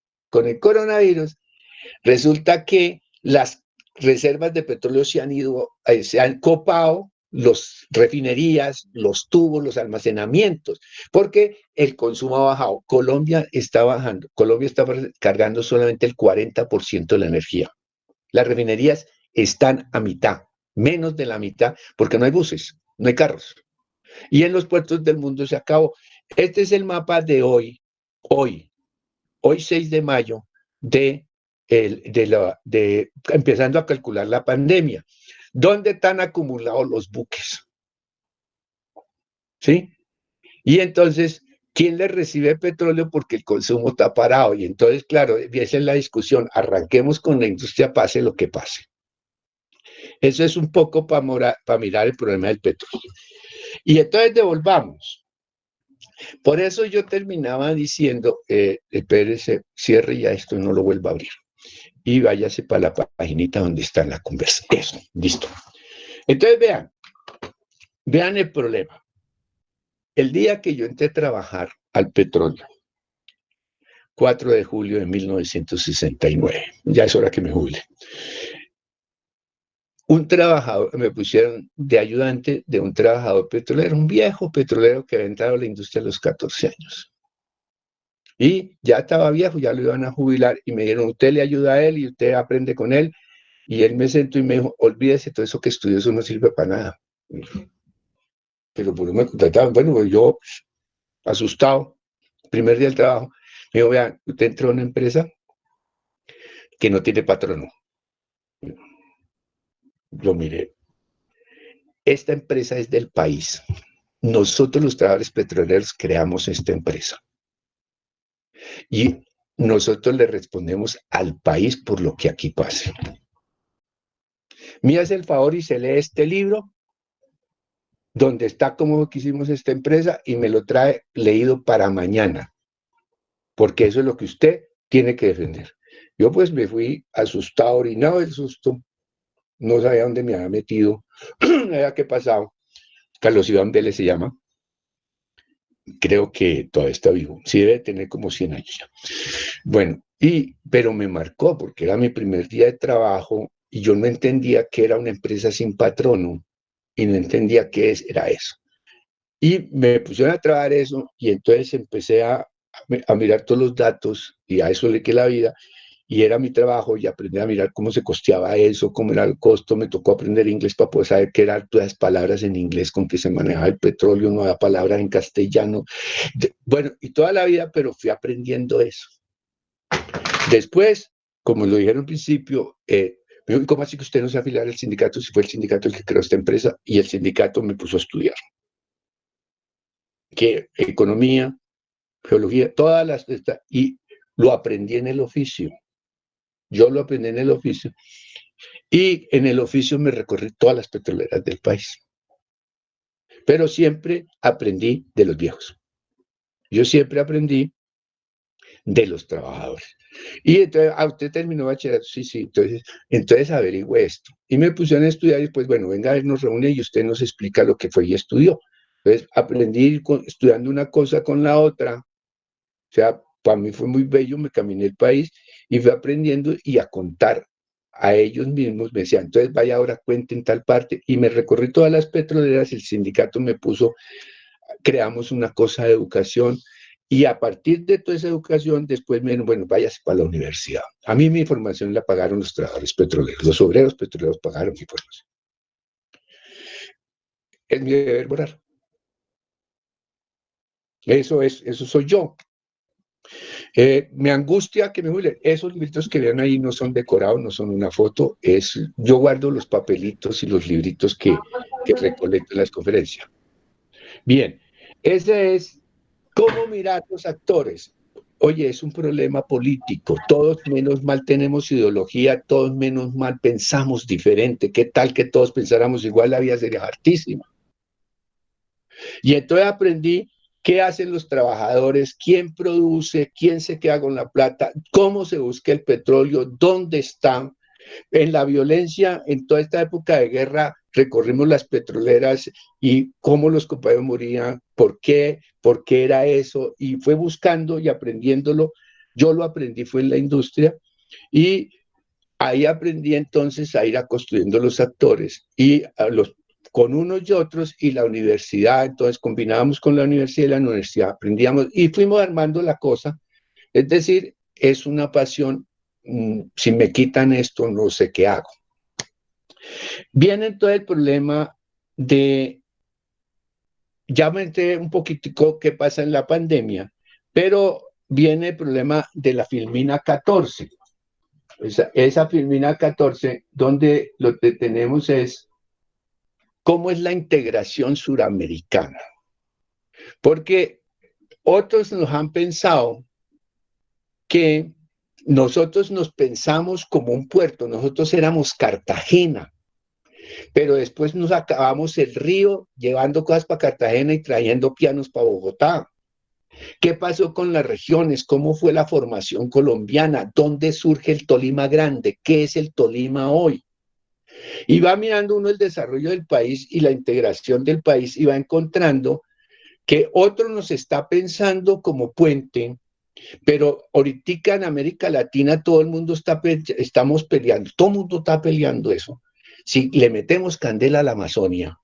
resulta que las reservas de petróleo se han copado, las refinerías, los tubos, los almacenamientos, porque el consumo ha bajado. Colombia está bajando. Colombia está cargando solamente el 40% de la energía. Las refinerías están a mitad, menos de la mitad, porque no hay buses, no hay carros. Y en los puertos del mundo se acabó. Este es el mapa de hoy 6 de mayo, empezando a calcular la pandemia. ¿Dónde están acumulados los buques? ¿Sí? Y entonces, ¿quién les recibe petróleo? Porque el consumo está parado. Y entonces, claro, esa es la discusión. Arranquemos con la industria, pase lo que pase. Eso es un poco para mirar el problema del petróleo. Y entonces devolvamos. Por eso yo terminaba diciendo, espérese, cierre ya esto y no lo vuelva a abrir. Y váyase para la paginita donde está la conversa. Eso, listo. Entonces vean el problema. El día que yo entré a trabajar al petróleo, 4 de julio de 1969, ya es hora que me jubile. Un trabajador, me pusieron de ayudante de un trabajador petrolero, un viejo petrolero que había entrado a la industria a los 14 años. Y ya estaba viejo, ya lo iban a jubilar, y me dijeron, usted le ayuda a él y usted aprende con él. Y él me sentó y me dijo, olvídese, todo eso que estudió, eso no sirve para nada. Pero por me contrataban, bueno, pues yo, asustado, primer día del trabajo, me dijo, vean, usted entró a una empresa que no tiene patrono. Yo miré, esta empresa es del país. Nosotros los trabajadores petroleros creamos esta empresa. Y nosotros le respondemos al país por lo que aquí pase. Me hace el favor y se lee este libro, donde está cómo hicimos esta empresa, y me lo trae leído para mañana, porque eso es lo que usted tiene que defender. Yo pues me fui asustado, orinado del susto, no sabía dónde me había metido, no sabía qué pasado. Carlos Iván Vélez se llama, creo que todavía está vivo, sí debe tener como 100 años ya. Bueno, pero me marcó porque era mi primer día de trabajo y yo no entendía que era una empresa sin patrono y no entendía qué era eso. Y me pusieron a trabajar eso y entonces empecé a mirar todos los datos y a eso le quedé la vida. Y era mi trabajo y aprendí a mirar cómo se costeaba eso, cómo era el costo. Me tocó aprender inglés para poder saber qué eran todas las palabras en inglés con que se manejaba el petróleo, no había palabras en castellano. Bueno, y toda la vida, pero fui aprendiendo eso. Después, como lo dijeron al principio, me dijo, ¿cómo así que usted no se afiliara al sindicato? Si fue el sindicato el que creó esta empresa, y el sindicato me puso a estudiar. Que economía, geología, todas las... y lo aprendí en el oficio. Yo lo aprendí en el oficio y en el oficio me recorrí todas las petroleras del país. Pero siempre aprendí de los viejos. Yo siempre aprendí de los trabajadores. Y entonces, usted terminó bachillerato, sí, entonces averigüe esto. Y me pusieron a estudiar y pues bueno, venga, nos reúne y usted nos explica lo que fue y estudió. Entonces aprendí estudiando una cosa con la otra. O sea, para mí fue muy bello, me caminé el país y fui aprendiendo y a contar a ellos mismos. Me decían, entonces vaya ahora, cuenten tal parte. Y me recorrí todas las petroleras, el sindicato me puso, creamos una cosa de educación y a partir de toda esa educación, después me dijeron, bueno, váyase para la universidad. A mí mi formación la pagaron los trabajadores petroleros, los obreros petroleros pagaron mi formación. Es mi deber morar. Eso soy yo. Me angustia que me jubilen. Esos libritos que vean ahí no son decorados, no son una foto. Yo guardo los papelitos y los libritos que recolecto en las conferencias. Bien, ese es cómo mirar los actores. Oye, es un problema político. Todos menos mal tenemos ideología, todos menos mal pensamos diferente. ¿Qué tal que todos pensáramos igual? La vida sería hartísima. Y entonces aprendí qué hacen los trabajadores, quién produce, quién se queda con la plata, cómo se busca el petróleo, dónde está. En la violencia, en toda esta época de guerra, recorrimos las petroleras y cómo los compañeros morían, por qué era eso, y fue buscando y aprendiéndolo. Yo lo aprendí, fue en la industria, y ahí aprendí entonces a ir a construyendo los actores, y con unos y otros, y la universidad, entonces combinábamos con la universidad y la universidad, aprendíamos, y fuimos armando la cosa. Es decir, es una pasión. Si me quitan esto, no sé qué hago. Viene todo el problema de, ya me enteré un poquitico qué pasa en la pandemia, pero viene el problema de la filmina 14. Esa filmina 14, donde lo que tenemos es cómo es la integración suramericana. Porque otros nos han pensado que nosotros nos pensamos como un puerto, nosotros éramos Cartagena, pero después nos acabamos el río llevando cosas para Cartagena y trayendo pianos para Bogotá. ¿Qué pasó con las regiones? ¿Cómo fue la formación colombiana? ¿Dónde surge el Tolima Grande? ¿Qué es el Tolima hoy? Y va mirando uno el desarrollo del país y la integración del país y va encontrando que otro nos está pensando como puente, pero ahorita en América Latina todo el mundo estamos peleando, todo el mundo está peleando eso. Si le metemos candela a la Amazonia,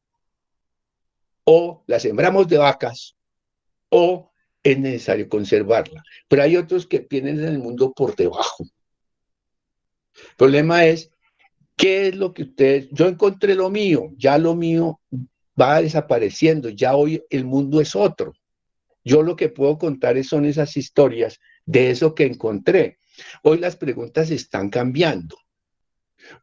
o la sembramos de vacas, o es necesario conservarla. Pero hay otros que vienen en el mundo por debajo. El problema es, ¿qué es lo que ustedes... Yo encontré lo mío, ya lo mío va desapareciendo, ya hoy el mundo es otro. Yo lo que puedo contar son esas historias de eso que encontré. Hoy las preguntas están cambiando.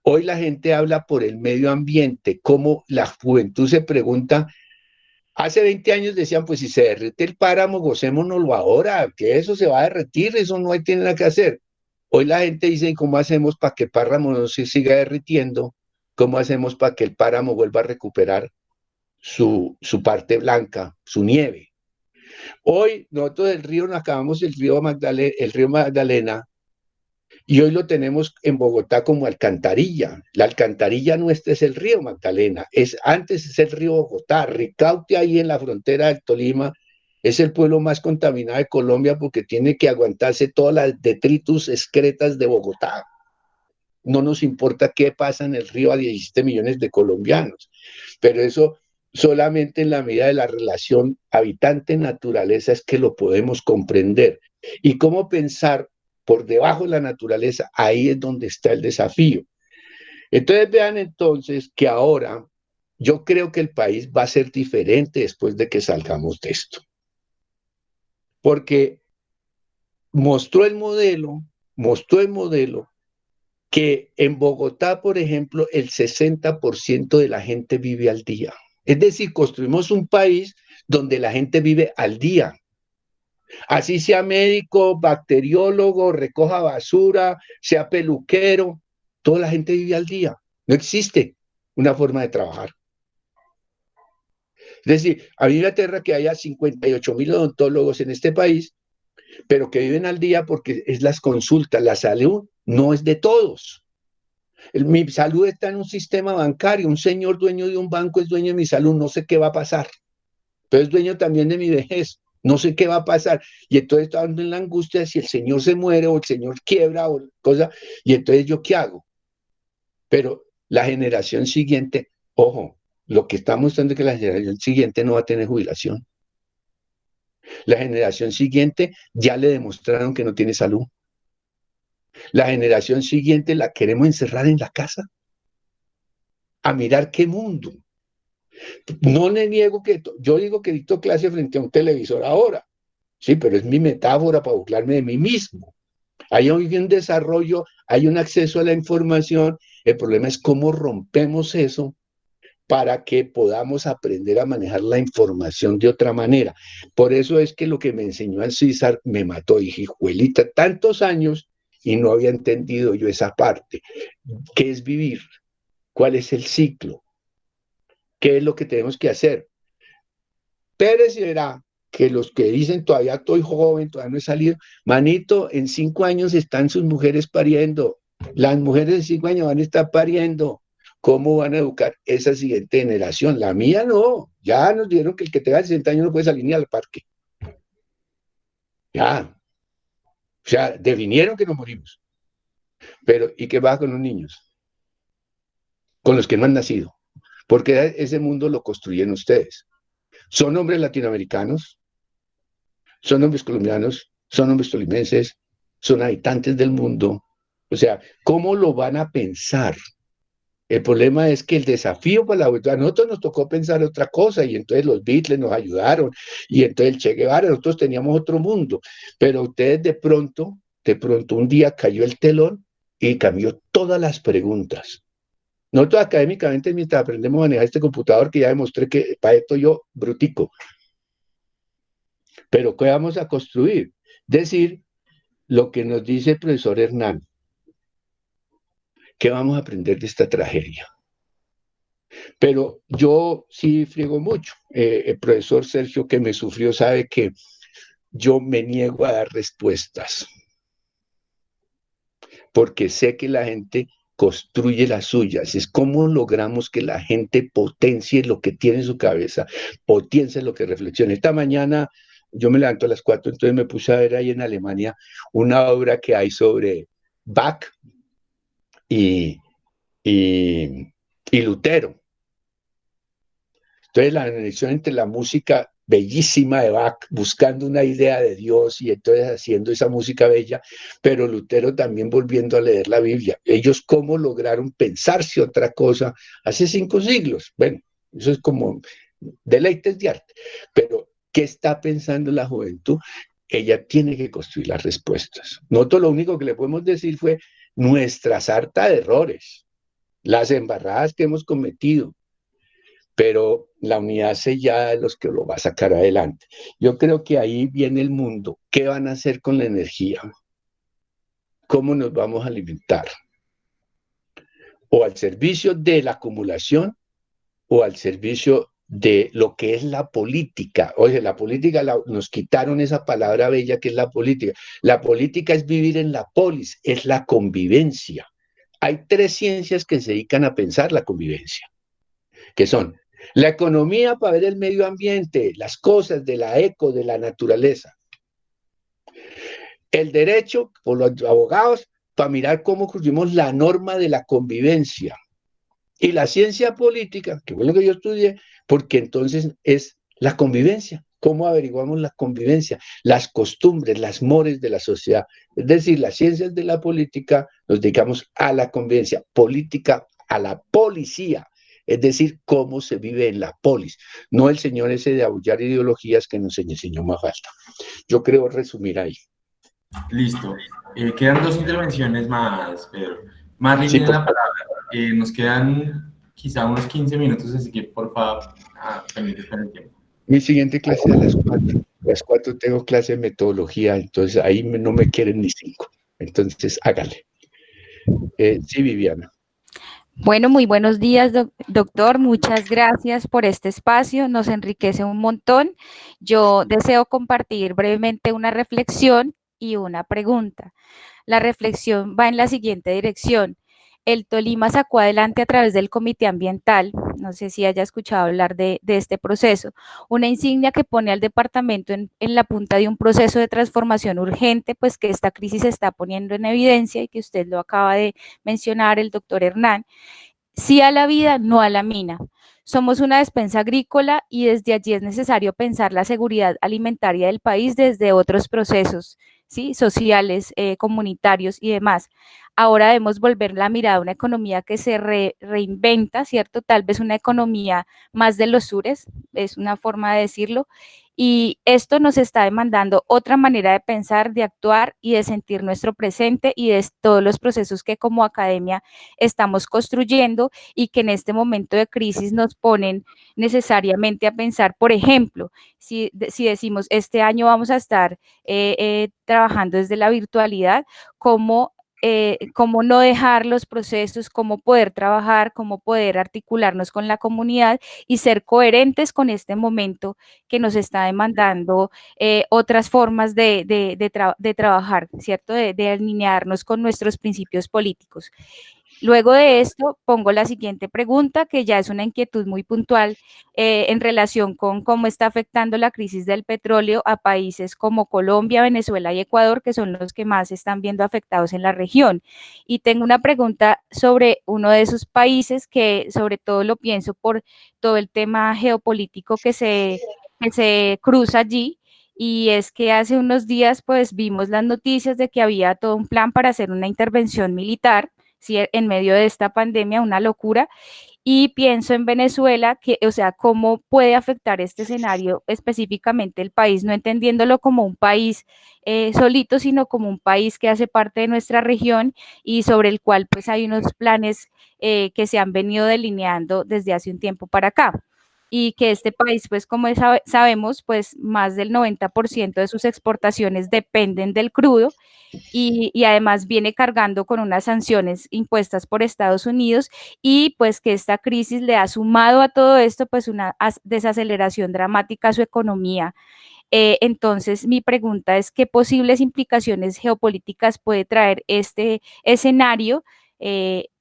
Hoy la gente habla por el medio ambiente, como la juventud se pregunta. Hace 20 años decían, pues si se derrite el páramo, gocémonoslo ahora, que eso se va a derretir, eso no hay tiene nada que hacer. Hoy la gente dice, ¿cómo hacemos para que el páramo no se siga derritiendo? ¿Cómo hacemos para que el páramo vuelva a recuperar su parte blanca, su nieve? Hoy nosotros acabamos el río Magdalena, y hoy lo tenemos en Bogotá como alcantarilla. La alcantarilla nuestra es el río Magdalena, antes es el río Bogotá. Ricaute, ahí en la frontera del Tolima, es el pueblo más contaminado de Colombia porque tiene que aguantarse todas las detritus excretas de Bogotá. No nos importa qué pasa en el río a 17 millones de colombianos, pero eso solamente en la medida de la relación habitante-naturaleza es que lo podemos comprender. Y cómo pensar por debajo de la naturaleza, ahí es donde está el desafío. Entonces vean entonces que ahora yo creo que el país va a ser diferente después de que salgamos de esto. Porque mostró el modelo que en Bogotá, por ejemplo, el 60% de la gente vive al día. Es decir, construimos un país donde la gente vive al día. Así sea médico, bacteriólogo, recoja basura, sea peluquero, toda la gente vive al día. No existe una forma de trabajar. Es decir, a mí me aterra que haya 58,000 odontólogos en este país, pero que viven al día porque es las consultas. La salud no es de todos. Mi salud está en un sistema bancario. Un señor dueño de un banco es dueño de mi salud. No sé qué va a pasar. Pero es dueño también de mi vejez. No sé qué va a pasar. Y entonces está dando en la angustia si el señor se muere o el señor quiebra o cosa. Y entonces, ¿yo qué hago? Pero la generación siguiente, ojo, lo que está mostrando es que la generación siguiente no va a tener jubilación. La generación siguiente ya le demostraron que no tiene salud. La generación siguiente la queremos encerrar en la casa a mirar qué mundo. No le niego que yo digo que dicto clase frente a un televisor ahora, sí, pero es mi metáfora para burlarme de mí mismo. Hay un desarrollo, hay un acceso a la información. El problema es cómo rompemos eso para que podamos aprender a manejar la información de otra manera. Por eso es que lo que me enseñó al César me mató. Dije, hijuelita, tantos años y no había entendido yo esa parte. ¿Qué es vivir? ¿Cuál es el ciclo? ¿Qué es lo que tenemos que hacer? Pérez verá que los que dicen todavía estoy joven, todavía no he salido, manito, en 5 años están sus mujeres pariendo, las mujeres de 5 años van a estar pariendo. ¿Cómo van a educar esa siguiente generación? La mía no, ya nos dijeron que el que tenga 60 años no puede salir ni al parque. Ya, o sea, definieron que nos morimos. Pero, ¿y qué va con los niños? Con los que no han nacido. Porque ese mundo lo construyen ustedes. Son hombres latinoamericanos, son hombres colombianos, son hombres tolimenses, son habitantes del mundo. O sea, ¿cómo lo van a pensar? El problema es que el desafío para a nosotros nos tocó pensar otra cosa y entonces los Beatles nos ayudaron y entonces el Che Guevara, nosotros teníamos otro mundo, pero ustedes de pronto un día cayó el telón y cambió todas las preguntas. Nosotros académicamente, mientras aprendemos a manejar este computador, que ya demostré que para esto yo brutico, pero ¿qué vamos a construir? Decir lo que nos dice el profesor Hernán. ¿Qué vamos a aprender de esta tragedia? Pero yo sí friego mucho. El profesor Sergio, que me sufrió, sabe que yo me niego a dar respuestas. Porque sé que la gente construye las suyas. Es cómo logramos que la gente potencie lo que tiene en su cabeza, potencie lo que reflexiona. Esta mañana yo me levanto a las 4, entonces me puse a ver ahí en Alemania una obra que hay sobre Bach y Lutero. Entonces la conexión entre la música bellísima de Bach, buscando una idea de Dios y entonces haciendo esa música bella, pero Lutero también volviendo a leer la Biblia. Ellos cómo lograron pensarse otra cosa hace 5 siglos. Bueno, eso es como deleites de arte. Pero, ¿qué está pensando la juventud? Ella tiene que construir las respuestas. Nosotros lo único que le podemos decir fue nuestra sarta de errores, las embarradas que hemos cometido, pero la unidad sellada de los que lo va a sacar adelante. Yo creo que ahí viene el mundo. ¿Qué van a hacer con la energía? ¿Cómo nos vamos a alimentar? O al servicio de la acumulación o al servicio de lo que es la política. Oye, la política, nos quitaron esa palabra bella que es la política. La política es vivir en la polis, es la convivencia. Hay 3 ciencias que se dedican a pensar la convivencia, que son la economía para ver el medio ambiente, las cosas de la eco, de la naturaleza. El derecho, por los abogados, para mirar cómo construimos la norma de la convivencia. Y la ciencia política, que fue lo que yo estudié, porque entonces es la convivencia. ¿Cómo averiguamos la convivencia? Las costumbres, las mores de la sociedad. Es decir, las ciencias de la política nos dedicamos a la convivencia, política a la policía. Es decir, cómo se vive en la polis. No el señor ese de aullar ideologías que nos enseñó más falta. Yo creo resumir ahí. Listo. Quedan 2 intervenciones más, Pedro. Marlene tiene la palabra. Nos quedan quizá unos 15 minutos, así que por favor, pendientes con el tiempo. Mi siguiente clase a las 4. A las 4 tengo clase de metodología, entonces ahí no me quieren ni 5. Entonces, hágale. Sí, Viviana. Bueno, muy buenos días, doctor. Muchas gracias por este espacio. Nos enriquece un montón. Yo deseo compartir brevemente una reflexión y una pregunta. La reflexión va en la siguiente dirección. El Tolima sacó adelante a través del Comité Ambiental, no sé si haya escuchado hablar de este proceso, una insignia que pone al departamento en la punta de un proceso de transformación urgente, pues que esta crisis se está poniendo en evidencia y que usted lo acaba de mencionar, el doctor Hernán. Sí a la vida, no a la mina. Somos una despensa agrícola y desde allí es necesario pensar la seguridad alimentaria del país desde otros procesos, ¿sí? Sociales, comunitarios y demás. Ahora debemos volver la mirada a una economía que se reinventa, ¿cierto? Tal vez una economía más de los sures, es una forma de decirlo, y esto nos está demandando otra manera de pensar, de actuar y de sentir nuestro presente y de todos los procesos que como academia estamos construyendo y que en este momento de crisis nos ponen necesariamente a pensar, por ejemplo, si decimos este año vamos a estar trabajando desde la virtualidad, cómo cómo no dejar los procesos, cómo poder trabajar, cómo poder articularnos con la comunidad y ser coherentes con este momento que nos está demandando otras formas de trabajar, ¿cierto? De alinearnos con nuestros principios políticos. Luego de esto, pongo la siguiente pregunta, que ya es una inquietud muy puntual en relación con cómo está afectando la crisis del petróleo a países como Colombia, Venezuela y Ecuador, que son los que más se están viendo afectados en la región. Y tengo una pregunta sobre uno de esos países que sobre todo lo pienso por todo el tema geopolítico que se cruza allí. Y es que hace unos días pues vimos las noticias de que había todo un plan para hacer una intervención militar, ¿sí? En medio de esta pandemia, una locura, y pienso en Venezuela, que, o sea, cómo puede afectar este escenario específicamente el país, no entendiéndolo como un país solito, sino como un país que hace parte de nuestra región y sobre el cual pues hay unos planes que se han venido delineando desde hace un tiempo para acá. Y que este país, pues como sabemos, pues más del 90% de sus exportaciones dependen del crudo, y además viene cargando con unas sanciones impuestas por Estados Unidos, y pues que esta crisis le ha sumado a todo esto pues una desaceleración dramática a su economía. Entonces mi pregunta es, ¿qué posibles implicaciones geopolíticas puede traer este escenario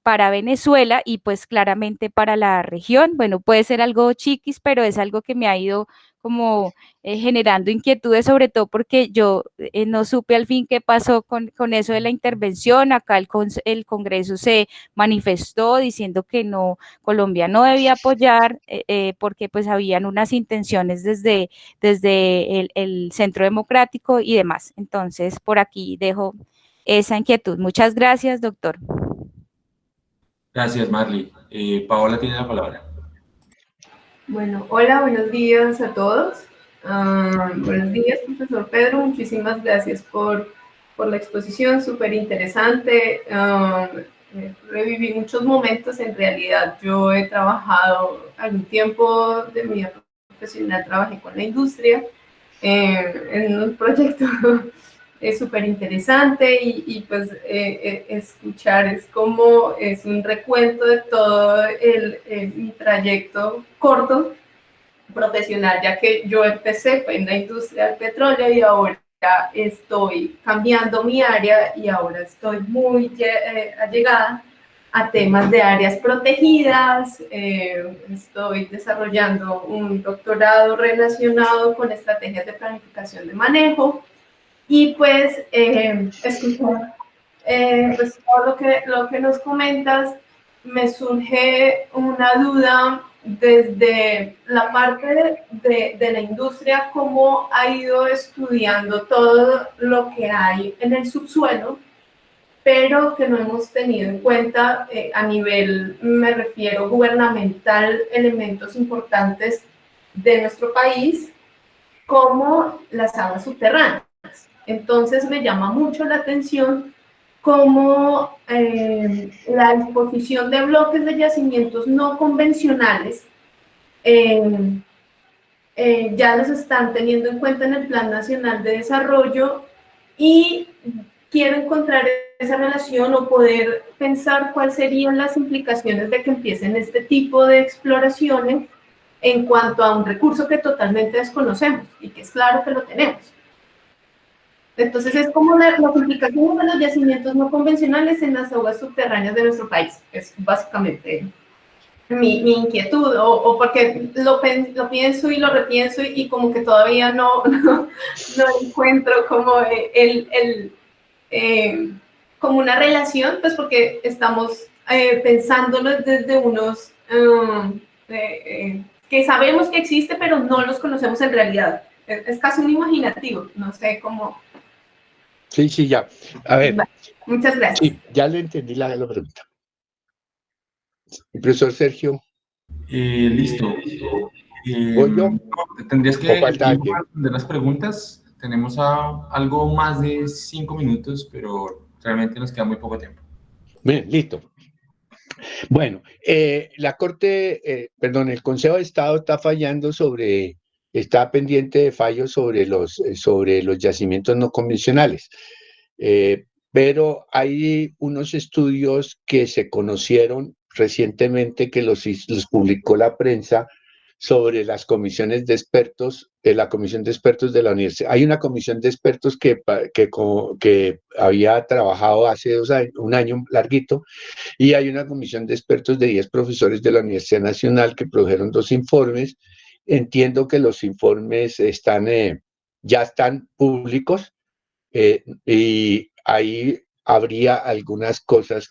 para Venezuela y pues claramente para la región? Bueno, puede ser algo chiquis, pero es algo que me ha ido como generando inquietudes, sobre todo porque yo no supe al fin qué pasó con eso de la intervención. Acá el Congreso se manifestó diciendo que no, Colombia no debía apoyar porque pues habían unas intenciones desde el Centro Democrático y demás. Entonces, por aquí dejo esa inquietud. Muchas gracias, doctor. Gracias, Marley. Paola tiene la palabra. Bueno, hola, buenos días a todos. Buenos días, profesor Pedro. Muchísimas gracias por la exposición, súper interesante. Reviví muchos momentos, en realidad. Yo he trabajado algún tiempo de mi vida profesional, trabajé con la industria en un proyecto súper interesante y pues escuchar es como es un recuento de todo mi trayecto corto profesional, ya que yo empecé en la industria del petróleo y ahora estoy cambiando mi área y ahora estoy muy allegada a temas de áreas protegidas. Estoy desarrollando un doctorado relacionado con estrategias de planificación de manejo y pues escuchar pues, todo lo que nos comentas, me surge una duda desde la parte de la industria, cómo ha ido estudiando todo lo que hay en el subsuelo, pero que no hemos tenido en cuenta a nivel, me refiero, gubernamental, elementos importantes de nuestro país, como las aguas subterráneas. Entonces me llama mucho la atención cómo la disposición de bloques de yacimientos no convencionales ya los están teniendo en cuenta en el Plan Nacional de Desarrollo, y quiero encontrar esa relación o poder pensar cuáles serían las implicaciones de que empiecen este tipo de exploraciones en cuanto a un recurso que totalmente desconocemos y que es claro que lo tenemos. Entonces es como las implicaciones de los yacimientos no convencionales en las aguas subterráneas de nuestro país. Es básicamente mi inquietud, o porque lo pienso y lo repienso y como que todavía no encuentro como como una relación, pues porque estamos pensándolo desde unos que sabemos que existe, pero no los conocemos en realidad. Es casi un imaginativo, no sé cómo... Sí, ya. A ver. Muchas gracias. Sí, ya le entendí la pregunta. Profesor Sergio. Listo. ¿Voy yo? Tendrías que responder las preguntas. Tenemos algo más de 5 minutos, pero realmente nos queda muy poco tiempo. Bien, listo. Bueno, la Corte, el Consejo de Estado está fallando está pendiente de fallos sobre los yacimientos no convencionales. pero hay unos estudios que se conocieron recientemente que los publicó la prensa sobre las comisiones de expertos, la comisión de expertos de la universidad. Hay una comisión de expertos que había trabajado hace 2 años, un año larguito, y hay una comisión de expertos de 10 profesores de la Universidad Nacional que produjeron 2 informes. Entiendo que los informes ya están públicos, y ahí habría algunas cosas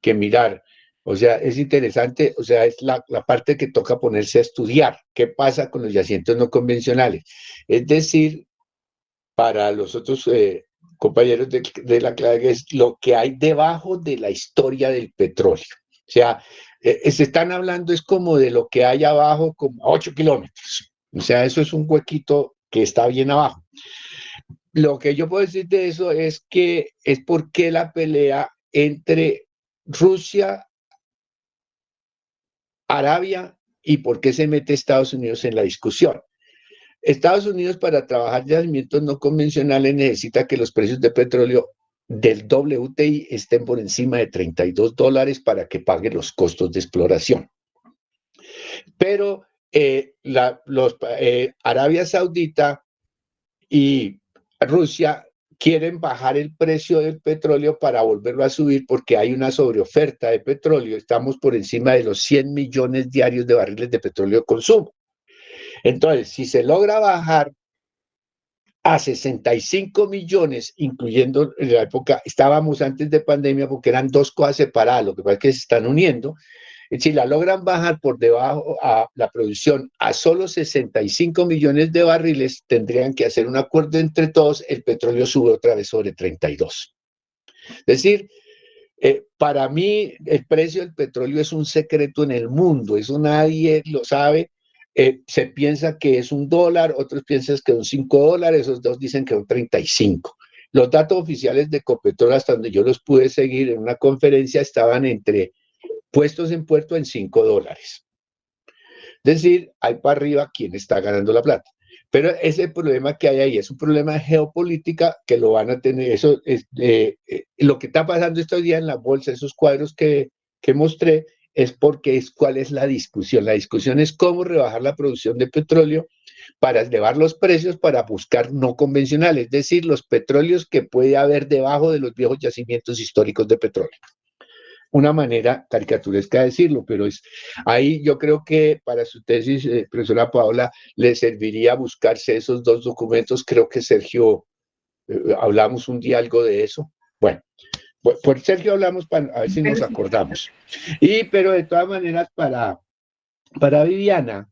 que mirar. O sea, es interesante, o sea, es la parte que toca ponerse a estudiar. ¿Qué pasa con los yacimientos no convencionales? Es decir, para los otros compañeros de la clase, es lo que hay debajo de la historia del petróleo. O sea, se están hablando es como de lo que hay abajo, como 8 kilómetros. O sea, eso es un huequito que está bien abajo. Lo que yo puedo decir de eso es que es porque la pelea entre Rusia, Arabia, y por qué se mete Estados Unidos en la discusión. Estados Unidos, para trabajar yacimientos no convencionales, necesita que los precios de petróleo del WTI estén por encima de $32 para que pague los costos de exploración. Pero Arabia Saudita y Rusia quieren bajar el precio del petróleo para volverlo a subir porque hay una sobreoferta de petróleo. Estamos por encima de los 100 millones diarios de barriles de petróleo de consumo. Entonces, si se logra bajar a 65 millones, incluyendo en la época, estábamos antes de pandemia porque eran 2 cosas separadas, lo que pasa es que se están uniendo. Si la logran bajar por debajo a la producción a solo 65 millones de barriles, tendrían que hacer un acuerdo entre todos, el petróleo sube otra vez sobre 32. Es decir, para mí el precio del petróleo es un secreto en el mundo, eso nadie lo sabe. Se piensa que es $1, otros piensan que son $5, esos dos dicen que son 35. Los datos oficiales de Ecopetrol, hasta donde yo los pude seguir en una conferencia, estaban puestos en puerto en $5. Es decir, hay para arriba quien está ganando la plata. Pero ese problema que hay ahí es un problema de geopolítica que lo van a tener. Eso es lo que está pasando estos días en la bolsa, esos cuadros que mostré, es porque cuál es la discusión. La discusión es cómo rebajar la producción de petróleo para elevar los precios, para buscar no convencionales, es decir, los petróleos que puede haber debajo de los viejos yacimientos históricos de petróleo. Una manera caricaturesca de decirlo, pero ahí yo creo que para su tesis, profesora Paola, le serviría buscarse esos 2 documentos. Creo que Sergio, hablamos un día algo de eso. Bueno, por Sergio hablamos a ver si nos acordamos. Pero de todas maneras, para Viviana,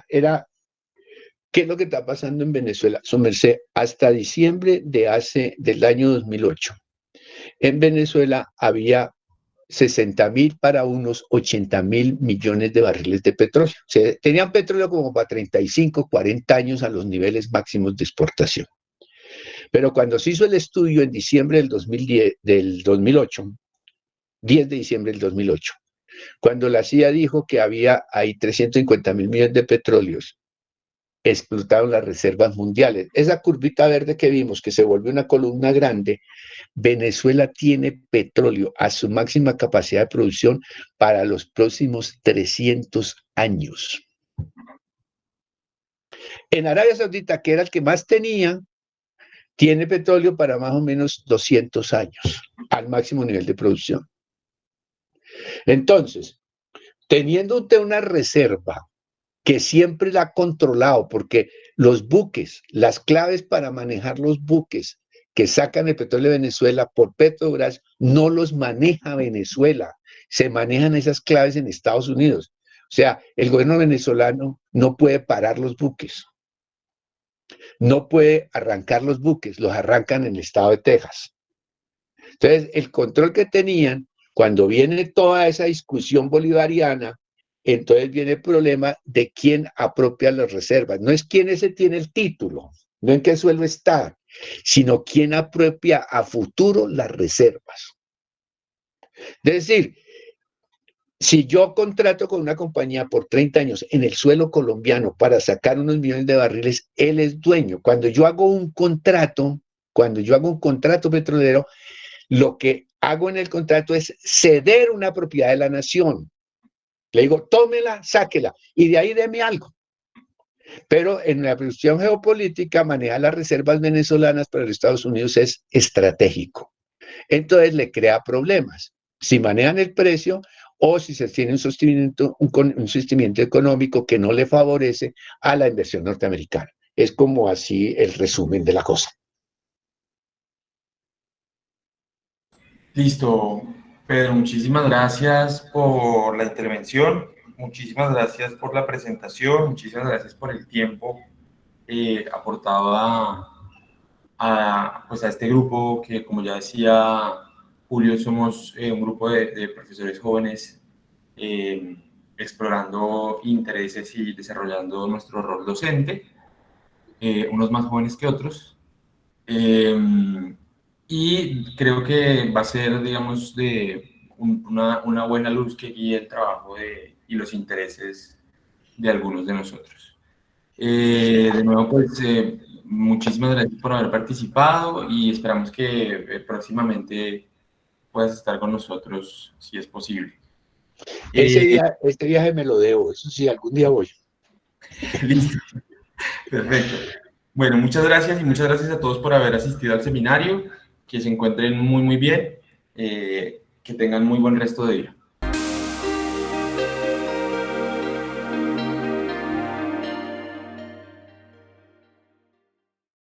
era, ¿qué es lo que está pasando en Venezuela? Su merced, hasta diciembre del año 2008. En Venezuela había 60.000 para unos 80.000 millones de barriles de petróleo. O sea, tenían petróleo como para 35, 40 años a los niveles máximos de exportación. Pero cuando se hizo el estudio en diciembre del 2008, 10 de diciembre del 2008, cuando la CIA dijo que había ahí 350.000 millones de petróleos, explotaron las reservas mundiales. Esa curvita verde que vimos, que se volvió una columna grande, Venezuela tiene petróleo a su máxima capacidad de producción para los próximos 300 años. En Arabia Saudita, que era el que más tenía, tiene petróleo para más o menos 200 años, al máximo nivel de producción. Entonces, teniendo usted una reserva que siempre la ha controlado, porque los buques, las claves para manejar los buques que sacan el petróleo de Venezuela por Petrobras, no los maneja Venezuela, se manejan esas claves en Estados Unidos. O sea, el gobierno venezolano no puede parar los buques, no puede arrancar los buques, los arrancan en el estado de Texas. Entonces, el control que tenían, cuando viene toda esa discusión bolivariana, entonces viene el problema de quién apropia las reservas. No es quién ese tiene el título, no en qué suelo está, sino quién apropia a futuro las reservas. Es decir, si yo contrato con una compañía por 30 años en el suelo colombiano para sacar unos millones de barriles, él es dueño. Cuando yo hago un contrato cuando yo hago un contrato petrolero, lo que hago en el contrato es ceder una propiedad de la nación. Le digo, tómela, sáquela, y de ahí deme algo. Pero en la producción geopolítica, manejar las reservas venezolanas para los Estados Unidos es estratégico. Entonces le crea problemas. Si manejan el precio o si se tiene un sostenimiento económico que no le favorece a la inversión norteamericana. Es como así el resumen de la cosa. Listo, Pedro, muchísimas gracias por la intervención, muchísimas gracias por la presentación, muchísimas gracias por el tiempo aportado pues a este grupo que, como ya decía Julio, somos un grupo de profesores jóvenes explorando intereses y desarrollando nuestro rol docente, unos más jóvenes que otros. Y creo que va a ser, digamos, una buena luz que guíe el trabajo y los intereses de algunos de nosotros. De nuevo, pues, muchísimas gracias por haber participado y esperamos que próximamente puedas estar con nosotros, si es posible. Este viaje me lo debo, eso sí, algún día voy. Listo. Perfecto. Bueno, muchas gracias y muchas gracias a todos por haber asistido al seminario. Que se encuentren muy, muy bien. Que tengan muy buen resto de día.